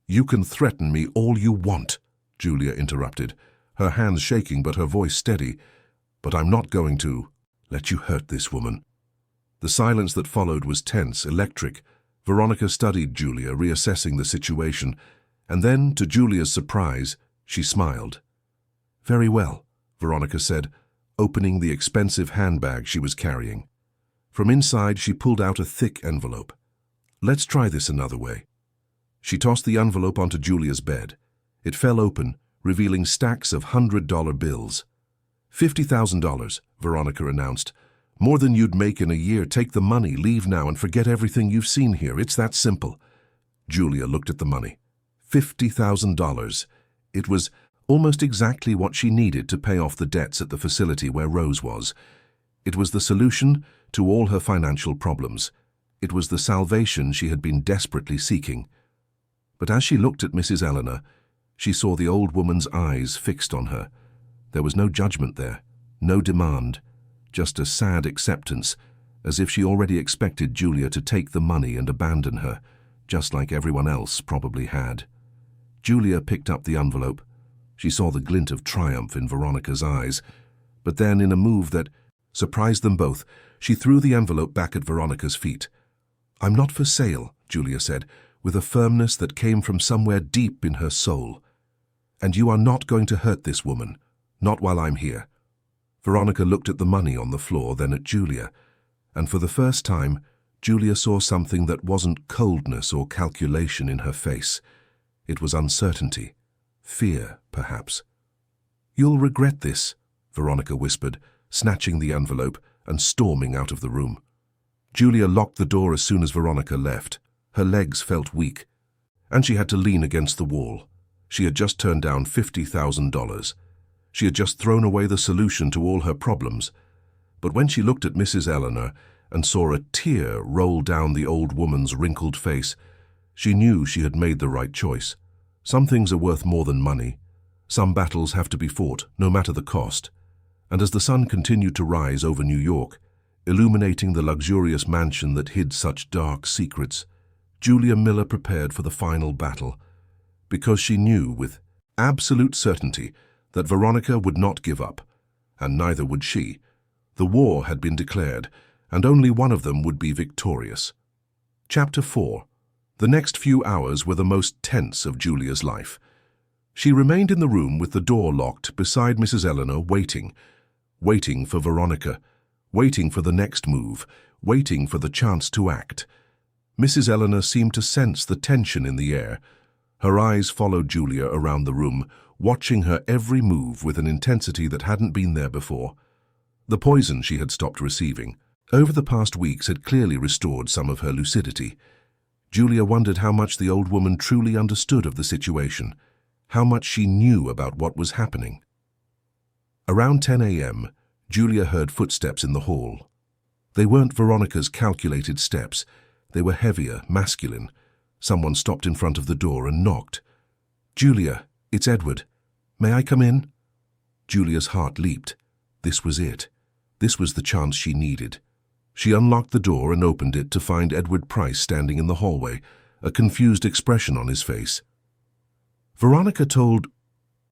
You can threaten me all you want," Julia interrupted, her hands shaking but her voice steady. "But I'm not going to let you hurt this woman." The silence that followed was tense, electric. Veronica studied Julia, reassessing the situation, and then, to Julia's surprise, she smiled. "Very well," Veronica said, opening the expensive handbag she was carrying. From inside, she pulled out a thick envelope. "Let's try this another way." She tossed the envelope onto Julia's bed. It fell open, revealing stacks of $100 bills. $50,000, Veronica announced. "More than you'd make in a year. Take the money, leave now, and forget everything you've seen here. It's that simple." Julia looked at the money. $50,000. It was almost exactly what she needed to pay off the debts at the facility where Rose was. It was the solution to all her financial problems. It was the salvation she had been desperately seeking. But as she looked at Mrs. Eleanor, she saw the old woman's eyes fixed on her. There was no judgment there, no demand, just a sad acceptance, as if she already expected Julia to take the money and abandon her, just like everyone else probably had. Julia picked up the envelope. She saw the glint of triumph in Veronica's eyes, but then, in a move that surprised them both, she threw the envelope back at Veronica's feet. "I'm not for sale," Julia said, with a firmness that came from somewhere deep in her soul. "And you are not going to hurt this woman, not while I'm here." Veronica looked at the money on the floor, then at Julia, and for the first time, Julia saw something that wasn't coldness or calculation in her face. It was uncertainty, fear, perhaps. "You'll regret this," Veronica whispered, snatching the envelope and storming out of the room. Julia locked the door as soon as Veronica left. Her legs felt weak, and she had to lean against the wall. She had just turned down $50,000. She had just thrown away the solution to all her problems. But when she looked at Mrs. Eleanor and saw a tear roll down the old woman's wrinkled face, she knew she had made the right choice. Some things are worth more than money. Some battles have to be fought, no matter the cost. And as the sun continued to rise over New York, illuminating the luxurious mansion that hid such dark secrets, Julia Miller prepared for the final battle, because she knew with absolute certainty that Veronica would not give up, and neither would she. The war had been declared, and only one of them would be victorious. Chapter 4. The next few hours were the most tense of Julia's life. She remained in the room with the door locked beside Mrs. Eleanor, waiting for Veronica, waiting for the next move, waiting for the chance to act. Mrs. Eleanor seemed to sense the tension in the air. Her eyes followed Julia around the room, watching her every move with an intensity that hadn't been there before. The poison she had stopped receiving over the past weeks had clearly restored some of her lucidity. Julia wondered how much the old woman truly understood of the situation, how much she knew about what was happening. Around 10 a.m., Julia heard footsteps in the hall. They weren't Veronica's calculated steps. They were heavier, masculine. Someone stopped in front of the door and knocked. "Julia, it's Edward. May I come in?" Julia's heart leaped. This was it. This was the chance she needed. She unlocked the door and opened it to find Edward Price standing in the hallway, a confused expression on his face. "Veronica told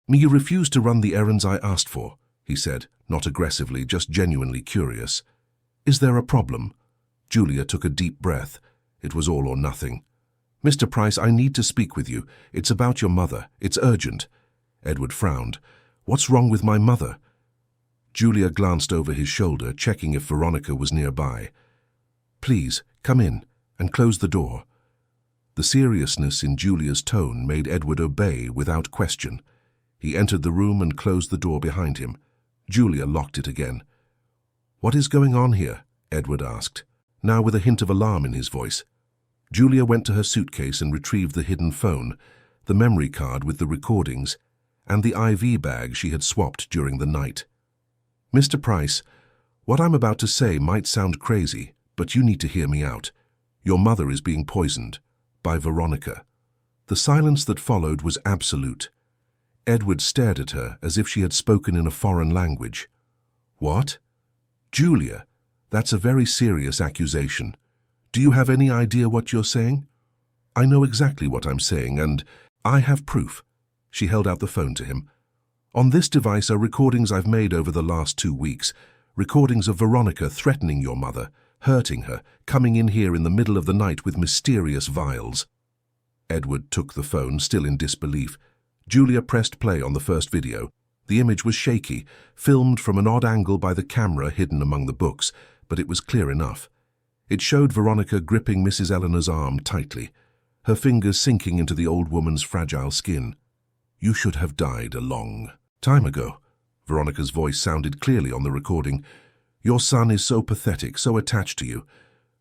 me you refused to run the errands I asked for," he said, not aggressively, just genuinely curious. "Is there a problem?" Julia took a deep breath. It was all or nothing. "Mr. Price, I need to speak with you. It's about your mother. It's urgent." Edward frowned. "What's wrong with my mother?" Julia glanced over his shoulder, checking if Veronica was nearby. "Please, come in and close the door." The seriousness in Julia's tone made Edward obey without question. He entered the room and closed the door behind him. Julia locked it again. "What is going on here?" Edward asked, now with a hint of alarm in his voice. Julia went to her suitcase and retrieved the hidden phone, the memory card with the recordings, and the IV bag she had swapped during the night. "Mr. Price, what I'm about to say might sound crazy, but you need to hear me out. Your mother is being poisoned by Veronica." The silence that followed was absolute. Edward stared at her as if she had spoken in a foreign language. "What? Julia, that's a very serious accusation. Do you have any idea what you're saying?" "I know exactly what I'm saying, and I have proof." She held out the phone to him. "On this device are recordings I've made over the last 2 weeks, recordings of Veronica threatening your mother, hurting her, coming in here in the middle of the night with mysterious vials." Edward took the phone, still in disbelief. Julia pressed play on the first video. The image was shaky, filmed from an odd angle by the camera hidden among the books, but it was clear enough. It showed Veronica gripping Mrs. Eleanor's arm tightly, her fingers sinking into the old woman's fragile skin. "You should have died a long time ago." Veronica's voice sounded clearly on the recording. "Your son is so pathetic, so attached to you,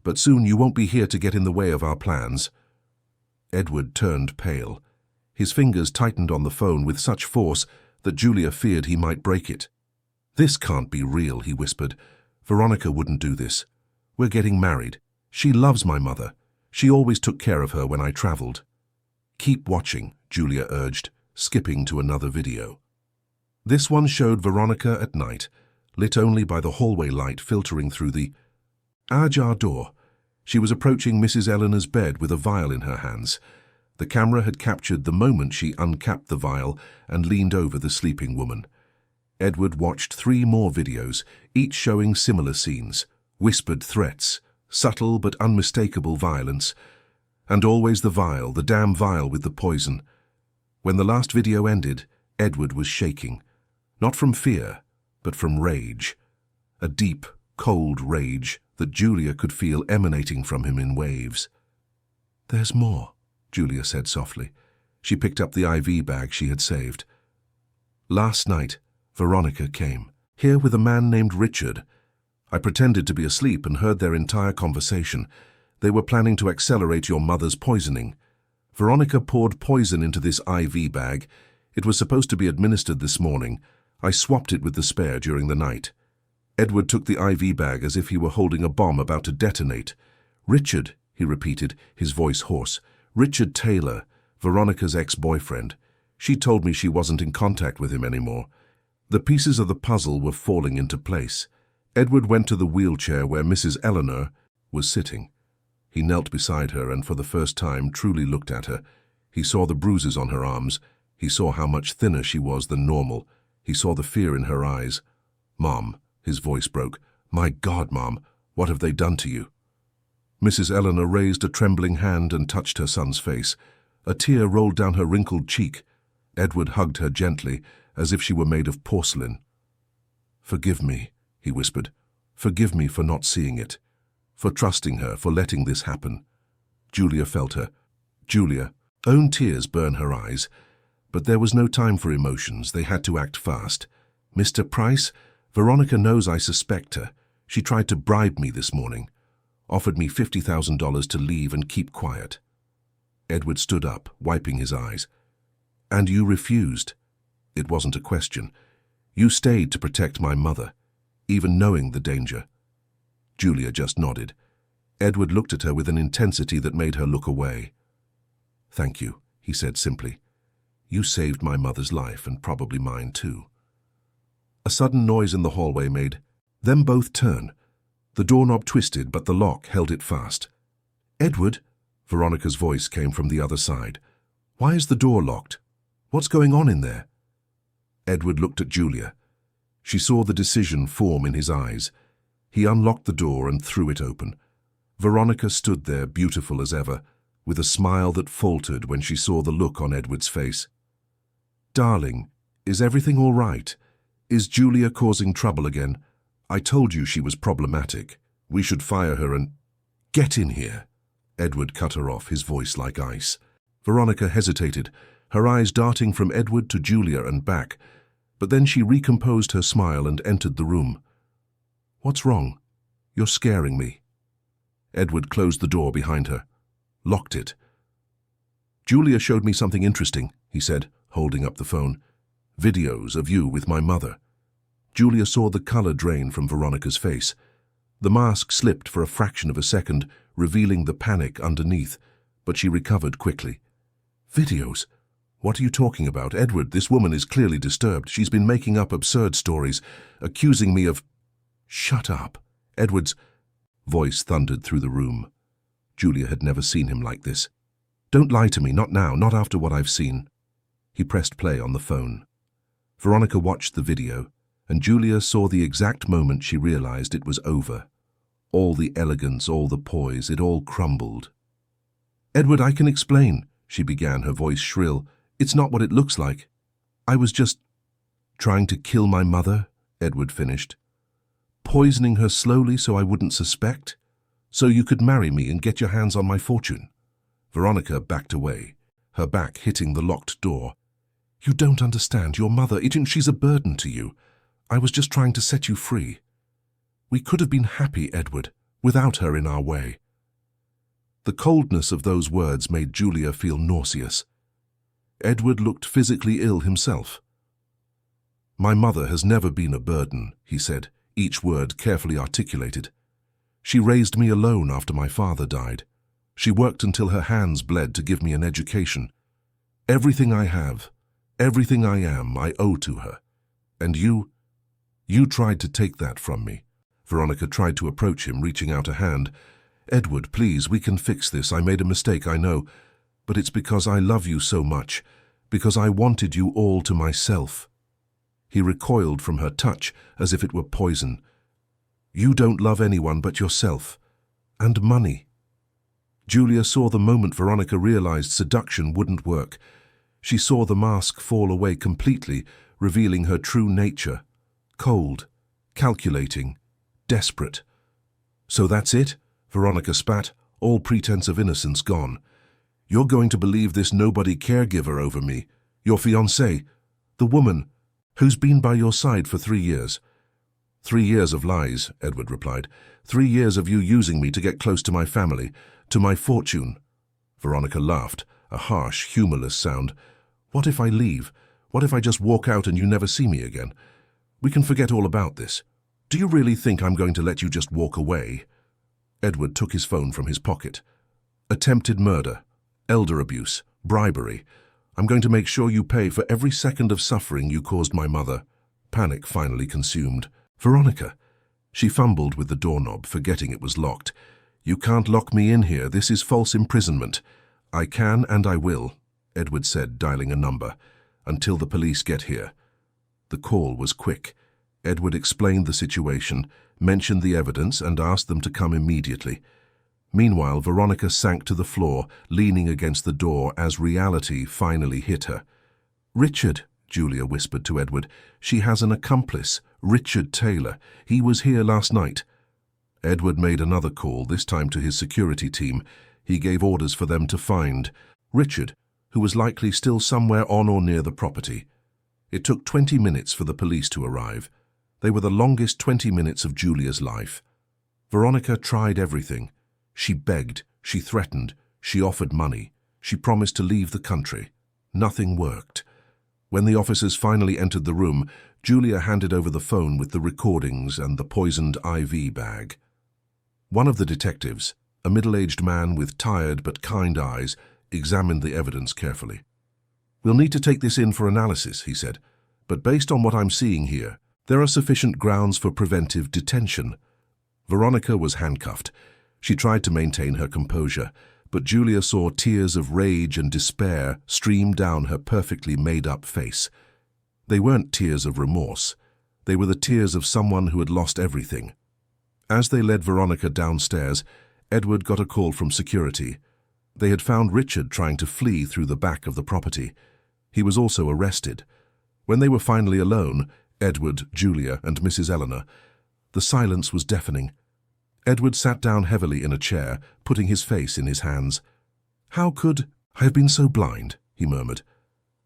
but soon you won't be here to get in the way of our plans." Edward turned pale. His fingers tightened on the phone with such force that Julia feared he might break it. "This can't be real," he whispered. "Veronica wouldn't do this. We're getting married. She loves my mother. She always took care of her when I traveled." "Keep watching," Julia urged, skipping to another video. This one showed Veronica at night, lit only by the hallway light filtering through the ajar door. She was approaching Mrs. Eleanor's bed with a vial in her hands. The camera had captured the moment she uncapped the vial and leaned over the sleeping woman. Edward watched 3 more videos, each showing similar scenes, whispered threats, subtle but unmistakable violence, and always the vial, the damn vial with the poison. When the last video ended, Edward was shaking, not from fear, but from rage. A deep, cold rage that Julia could feel emanating from him in waves. "There's more," Julia said softly. She picked up the IV bag she had saved. "Last night, Veronica came, here with a man named Richard. I pretended to be asleep and heard their entire conversation. They were planning to accelerate your mother's poisoning. Veronica poured poison into this IV bag. It was supposed to be administered this morning. I swapped it with the spare during the night." Edward took the IV bag as if he were holding a bomb about to detonate. "Richard," he repeated, his voice hoarse. "Richard Taylor, Veronica's ex-boyfriend. She told me she wasn't in contact with him anymore." The pieces of the puzzle were falling into place. Edward went to the wheelchair where Mrs. Eleanor was sitting. He knelt beside her and for the first time truly looked at her. He saw the bruises on her arms. He saw how much thinner she was than normal. He saw the fear in her eyes. "Mom," his voice broke. "My God, Mom, what have they done to you?" Mrs. Eleanor raised a trembling hand and touched her son's face. A tear rolled down her wrinkled cheek. Edward hugged her gently, as if she were made of porcelain. "Forgive me," he whispered. "Forgive me for not seeing it, for trusting her, for letting this happen." Julia felt her. Julia, own tears burn her eyes. But there was no time for emotions. They had to act fast. "Mr. Price, Veronica knows I suspect her. She tried to bribe me this morning. Offered me $50,000 to leave and keep quiet." Edward stood up, wiping his eyes. "And you refused?" "It wasn't a question. You stayed to protect my mother, even knowing the danger." Julia just nodded. Edward looked at her with an intensity that made her look away. "Thank you," he said simply. "You saved my mother's life and probably mine too." A sudden noise in the hallway made them both turn. The doorknob twisted, but the lock held it fast. "Edward," Veronica's voice came from the other side. "Why is the door locked? What's going on in there?" Edward looked at Julia. She saw the decision form in his eyes. He unlocked the door and threw it open. Veronica stood there, beautiful as ever, with a smile that faltered when she saw the look on Edward's face. "Darling, is everything all right? Is Julia causing trouble again? I told you she was problematic. We should fire her and—" "Get in here." Edward cut her off, his voice like ice. Veronica hesitated, her eyes darting from Edward to Julia and back, but then she recomposed her smile and entered the room. "What's wrong? You're scaring me." Edward closed the door behind her, locked it. "Julia showed me something interesting," he said, holding up the phone. Videos of you with my mother." Julia saw the color drain from Veronica's face. The mask slipped for a fraction of a second, revealing the panic underneath, but she recovered quickly. "Videos? What are you talking about? Edward, this woman is clearly disturbed. She's been making up absurd stories, accusing me of—" "Shut up." Edward's voice thundered through the room. Julia had never seen him like this. "Don't lie to me, not now, not after what I've seen." He pressed play on the phone. Veronica watched the video, and Julia saw the exact moment she realized it was over. All the elegance, all the poise, it all crumbled. "Edward, I can explain," she began, her voice shrill. "It's not what it looks like. I was just trying to kill my mother," Edward finished. "Poisoning her slowly so I wouldn't suspect, so you could marry me and get your hands on my fortune." Veronica backed away, her back hitting the locked door. "You don't understand. Your mother, she's a burden to you. I was just trying to set you free. We could have been happy, Edward, without her in our way." The coldness of those words made Julia feel nauseous. Edward looked physically ill himself. "My mother has never been a burden," he said, each word carefully articulated. "She raised me alone after my father died. She worked until her hands bled to give me an education. Everything I have, everything I am, I owe to her. And you tried to take that from me." Veronica tried to approach him, reaching out a hand. "Edward, please, we can fix this. I made a mistake, I know. But it's because I love you so much, because I wanted you all to myself." He recoiled from her touch as if it were poison. "You don't love anyone but yourself. And money." Julia saw the moment Veronica realized seduction wouldn't work. She saw the mask fall away completely, revealing her true nature. Cold, calculating, desperate. "So that's it?" Veronica spat, all pretense of innocence gone. "You're going to believe this nobody caregiver over me, your fiancée, the woman who's been by your side for 3 years. 3 years of lies," Edward replied. 3 years of you using me to get close to my family, to my fortune." Veronica laughed, a harsh, humorless sound. "What if I leave? What if I just walk out and you never see me again? We can forget all about this. Do you really think I'm going to let you just walk away?" Edward took his phone from his pocket. "Attempted murder, elder abuse, bribery. I'm going to make sure you pay for every second of suffering you caused my mother." Panic finally consumed Veronica. She fumbled with the doorknob, forgetting it was locked. "You can't lock me in here. This is false imprisonment." "I can and I will," Edward said, dialing a number, "until the police get here." The call was quick. Edward explained the situation, mentioned the evidence, and asked them to come immediately. Meanwhile, Veronica sank to the floor, leaning against the door as reality finally hit her. "Richard," Julia whispered to Edward, "she has an accomplice, Richard Taylor. He was here last night." Edward made another call, this time to his security team. He gave orders for them to find Richard, who was likely still somewhere on or near the property. It took 20 minutes for the police to arrive. They were the longest 20 minutes of Julia's life. Veronica tried everything. She begged, she threatened, she offered money, she promised to leave the country. Nothing worked. When the officers finally entered the room, Julia handed over the phone with the recordings and the poisoned IV bag. One of the detectives, a middle-aged man with tired but kind eyes, examined the evidence carefully. "We'll need to take this in for analysis," he said, "but based on what I'm seeing here, there are sufficient grounds for preventive detention." Veronica was handcuffed. She tried to maintain her composure, but Julia saw tears of rage and despair stream down her perfectly made-up face. They weren't tears of remorse. They were the tears of someone who had lost everything. As they led Veronica downstairs, Edward got a call from security. They had found Richard trying to flee through the back of the property. He was also arrested. When they were finally alone, Edward, Julia, and Mrs. Eleanor, the silence was deafening. Edward sat down heavily in a chair, putting his face in his hands. "How could I have been so blind?" he murmured.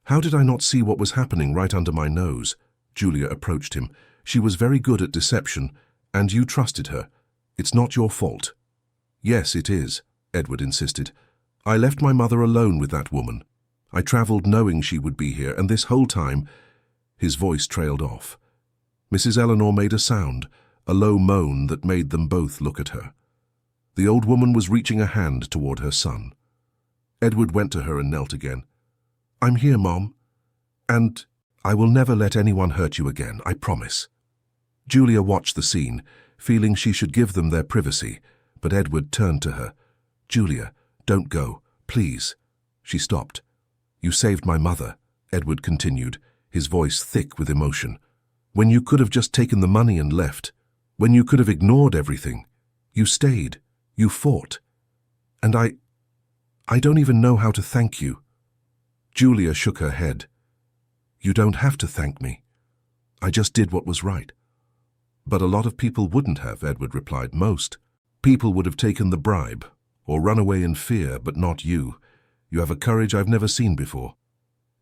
"How did I not see what was happening right under my nose?" Julia approached him. "She was very good at deception, and you trusted her. It's not your fault." "Yes, it is," Edward insisted. "I left my mother alone with that woman. I traveled knowing she would be here, and this whole time, His voice trailed off. Mrs. Eleanor made a sound, a low moan that made them both look at her. The old woman was reaching a hand toward her son. Edward went to her and knelt again. "I'm here, Mom. And I will never let anyone hurt you again, I promise." Julia watched the scene, feeling she should give them their privacy, but Edward turned to her. "Julia, don't go, please." She stopped. "You saved my mother," Edward continued, his voice thick with emotion. "When you could have just taken the money and left, when you could have ignored everything, you stayed, you fought. And I don't even know how to thank you." Julia shook her head. "You don't have to thank me. I just did what was right." "But a lot of people wouldn't have," Edward replied. "Most people would have taken the bribe or run away in fear, but not you. You have a courage I've never seen before."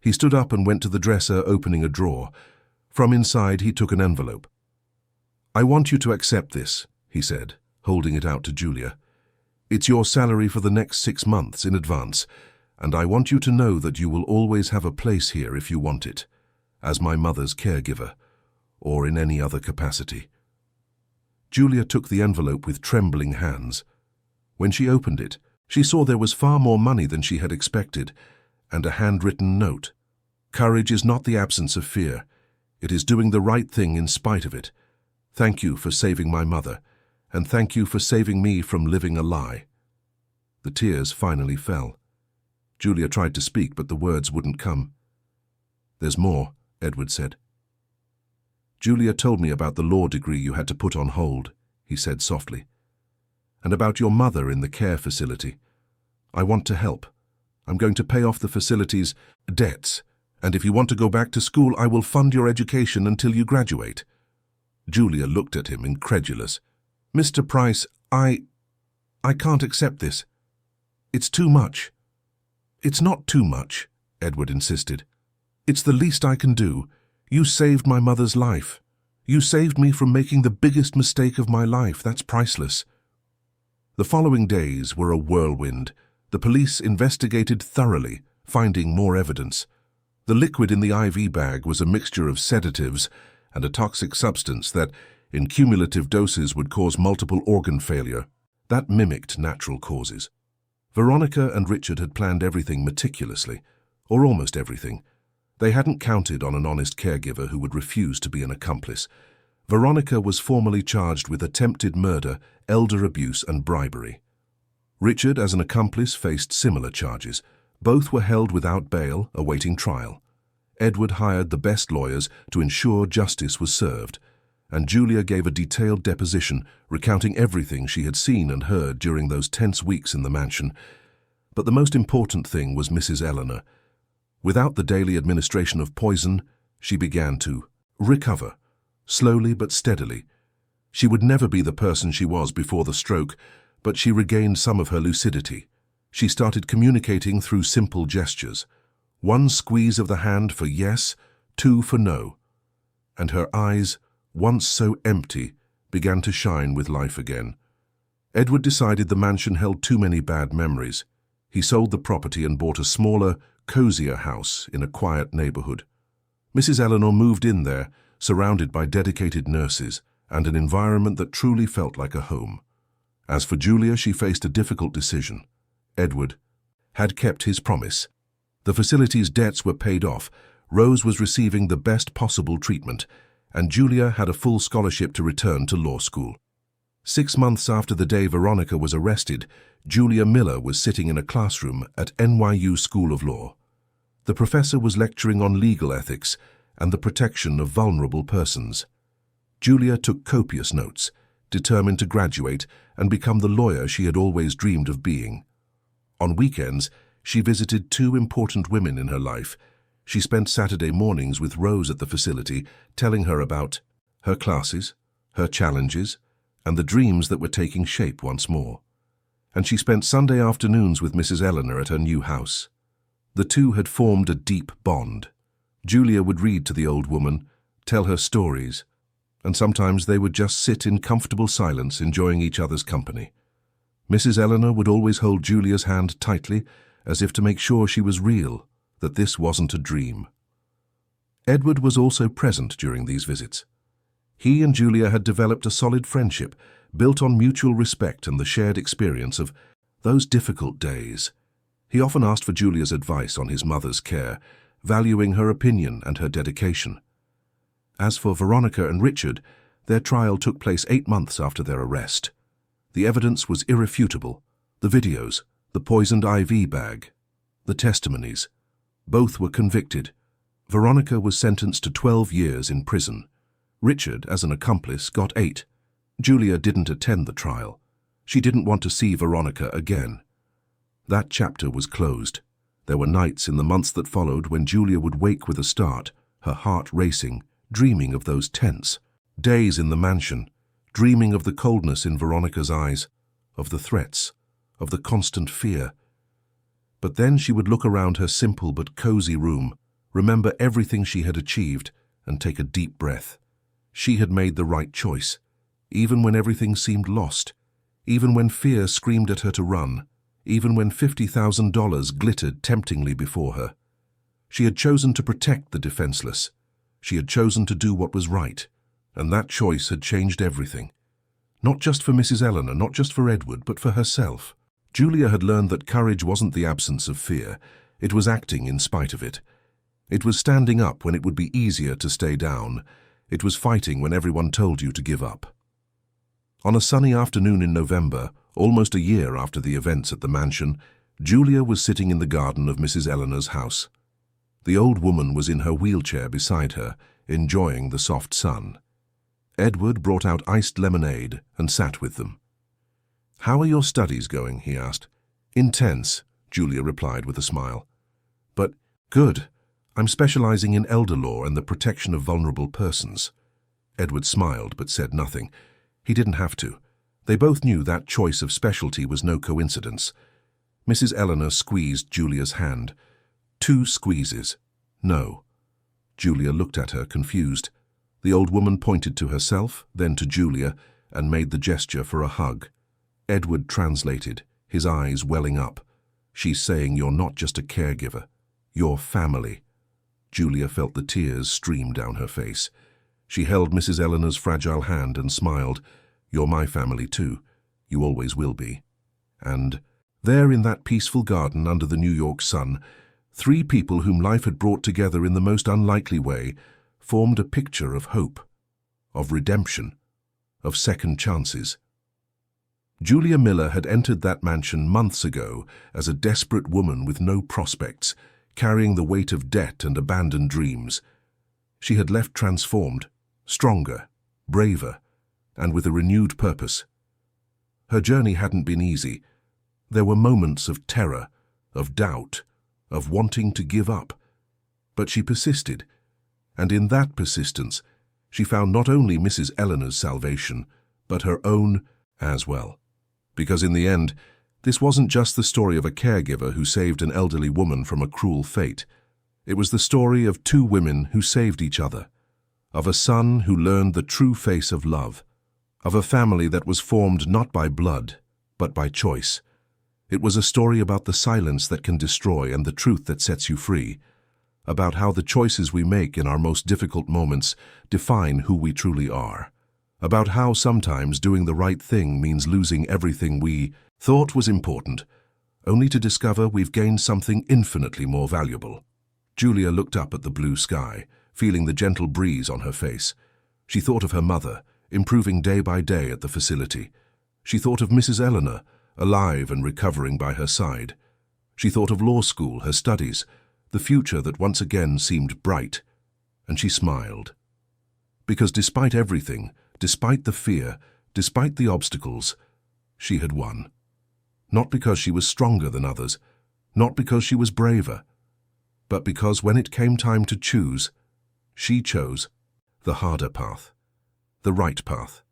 He stood up and went to the dresser, opening a drawer. From inside, he took an envelope. "I want you to accept this," he said, holding it out to Julia. "It's your salary for the next 6 months in advance, and I want you to know that you will always have a place here if you want it, as my mother's caregiver, or in any other capacity." Julia took the envelope with trembling hands. When she opened it, she saw there was far more money than she had expected, and a handwritten note. "Courage is not the absence of fear. It is doing the right thing in spite of it. Thank you for saving my mother, and thank you for saving me from living a lie." The tears finally fell. Julia tried to speak, but the words wouldn't come. "There's more," Edward said. "Julia told me about the law degree you had to put on hold," he said softly, "and about your mother in the care facility. I want to help. I'm going to pay off the facility's debts, and if you want to go back to school, I will fund your education until you graduate." Julia looked at him, incredulous. "Mr. Price, I can't accept this. It's too much." "It's not too much," Edward insisted. "It's the least I can do. You saved my mother's life. You saved me from making the biggest mistake of my life. That's priceless." The following days were a whirlwind. The police investigated thoroughly, finding more evidence. The liquid in the IV bag was a mixture of sedatives and a toxic substance that, in cumulative doses, would cause multiple organ failure. That mimicked natural causes. Veronica and Richard had planned everything meticulously, or almost everything. They hadn't counted on an honest caregiver who would refuse to be an accomplice. Veronica was formally charged with attempted murder, elder abuse, and bribery. Richard, as an accomplice, faced similar charges. Both were held without bail, awaiting trial. Edward hired the best lawyers to ensure justice was served, and Julia gave a detailed deposition recounting everything she had seen and heard during those tense weeks in the mansion. But the most important thing was Mrs. Eleanor. Without the daily administration of poison, she began to recover, slowly but steadily. She would never be the person she was before the stroke, but she regained some of her lucidity. She started communicating through simple gestures. 1 squeeze of the hand for yes, 2 for no. And her eyes, once so empty, began to shine with life again. Edward decided the mansion held too many bad memories. He sold the property and bought a smaller, cozier house in a quiet neighborhood. Mrs. Eleanor moved in there, surrounded by dedicated nurses and an environment that truly felt like a home. As for Julia, she faced a difficult decision. Edward had kept his promise. The facility's debts were paid off, Rose was receiving the best possible treatment, and Julia had a full scholarship to return to law school. 6 months after the day Veronica was arrested, Julia Miller was sitting in a classroom at NYU School of Law. The professor was lecturing on legal ethics and the protection of vulnerable persons. Julia took copious notes, determined to graduate and become the lawyer she had always dreamed of being. On weekends, she visited 2 important women in her life. She spent Saturday mornings with Rose at the facility, telling her about her classes, her challenges, and the dreams that were taking shape once more. And she spent Sunday afternoons with Mrs. Eleanor at her new house. The two had formed a deep bond. Julia would read to the old woman, tell her stories, and sometimes they would just sit in comfortable silence, enjoying each other's company. Mrs. Eleanor would always hold Julia's hand tightly, as if to make sure she was real, that this wasn't a dream. Edward was also present during these visits. He and Julia had developed a solid friendship, built on mutual respect and the shared experience of those difficult days. He often asked for Julia's advice on his mother's care, valuing her opinion and her dedication. As for Veronica and Richard, their trial took place 8 months after their arrest. The evidence was irrefutable. The videos, the poisoned IV bag, the testimonies. Both were convicted. Veronica was sentenced to 12 years in prison. Richard, as an accomplice, got 8. Julia didn't attend the trial. She didn't want to see Veronica again. That chapter was closed. There were nights in the months that followed when Julia would wake with a start, her heart racing, dreaming of those tense days in the mansion, dreaming of the coldness in Veronica's eyes, of the threats, of the constant fear. But then she would look around her simple but cozy room, remember everything she had achieved, and take a deep breath. She had made the right choice, even when everything seemed lost, even when fear screamed at her to run, even when $50,000 glittered temptingly before her. She had chosen to protect the defenseless. She had chosen to do what was right, and that choice had changed everything. Not just for Mrs. Eleanor, not just for Edward, but for herself. Julia had learned that courage wasn't the absence of fear. It was acting in spite of it. It was standing up when it would be easier to stay down. It was fighting when everyone told you to give up. On a sunny afternoon in November, almost a year after the events at the mansion, Julia was sitting in the garden of Mrs. Eleanor's house. The old woman was in her wheelchair beside her, enjoying the soft sun. Edward brought out iced lemonade and sat with them. "How are your studies going?" he asked. "Intense," Julia replied with a smile. "But good. I'm specializing in elder law and the protection of vulnerable persons." Edward smiled but said nothing. He didn't have to. They both knew that choice of specialty was no coincidence. Mrs. Eleanor squeezed Julia's hand. 2 squeezes. No. Julia looked at her, confused. The old woman pointed to herself, then to Julia, and made the gesture for a hug. Edward translated, his eyes welling up. "She's saying you're not just a caregiver. You're family." Julia felt the tears stream down her face. She held Mrs. Eleanor's fragile hand and smiled. "You're my family too. You always will be." And there in that peaceful garden under the New York sun, 3 people whom life had brought together in the most unlikely way formed a picture of hope, of redemption, of second chances. Julia Miller had entered that mansion months ago as a desperate woman with no prospects, carrying the weight of debt and abandoned dreams. She had left transformed, stronger, braver, and with a renewed purpose. Her journey hadn't been easy. There were moments of terror, of doubt, of wanting to give up. But she persisted, and in that persistence, she found not only Mrs. Eleanor's salvation, but her own as well. Because in the end, this wasn't just the story of a caregiver who saved an elderly woman from a cruel fate. It was the story of 2 women who saved each other, of a son who learned the true face of love, of a family that was formed not by blood, but by choice. It was a story about the silence that can destroy and the truth that sets you free, about how the choices we make in our most difficult moments define who we truly are, about how sometimes doing the right thing means losing everything we thought was important, only to discover we've gained something infinitely more valuable. Julia looked up at the blue sky, feeling the gentle breeze on her face. She thought of her mother, improving day by day at the facility. She thought of Mrs. Eleanor, alive and recovering by her side. She thought of law school, her studies, the future that once again seemed bright. And she smiled. Because despite everything, despite the fear, despite the obstacles, she had won. Not because she was stronger than others, not because she was braver, but because when it came time to choose, she chose the harder path, the right path.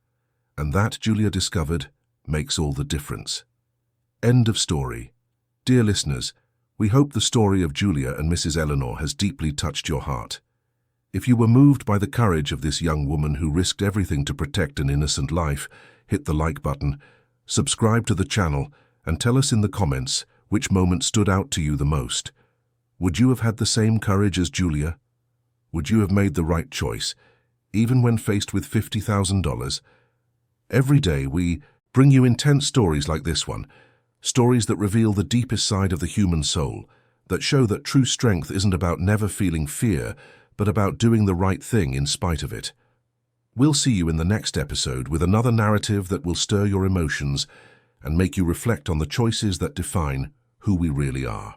And that, Julia discovered, makes all the difference. End of story. Dear listeners, we hope the story of Julia and Mrs. Eleanor has deeply touched your heart. If you were moved by the courage of this young woman who risked everything to protect an innocent life, hit the like button, subscribe to the channel, and tell us in the comments which moment stood out to you the most. Would you have had the same courage as Julia? Would you have made the right choice, even when faced with $50,000? Every day we bring you intense stories like this one, stories that reveal the deepest side of the human soul, that show that true strength isn't about never feeling fear, but about doing the right thing in spite of it. We'll see you in the next episode with another narrative that will stir your emotions and make you reflect on the choices that define who we really are.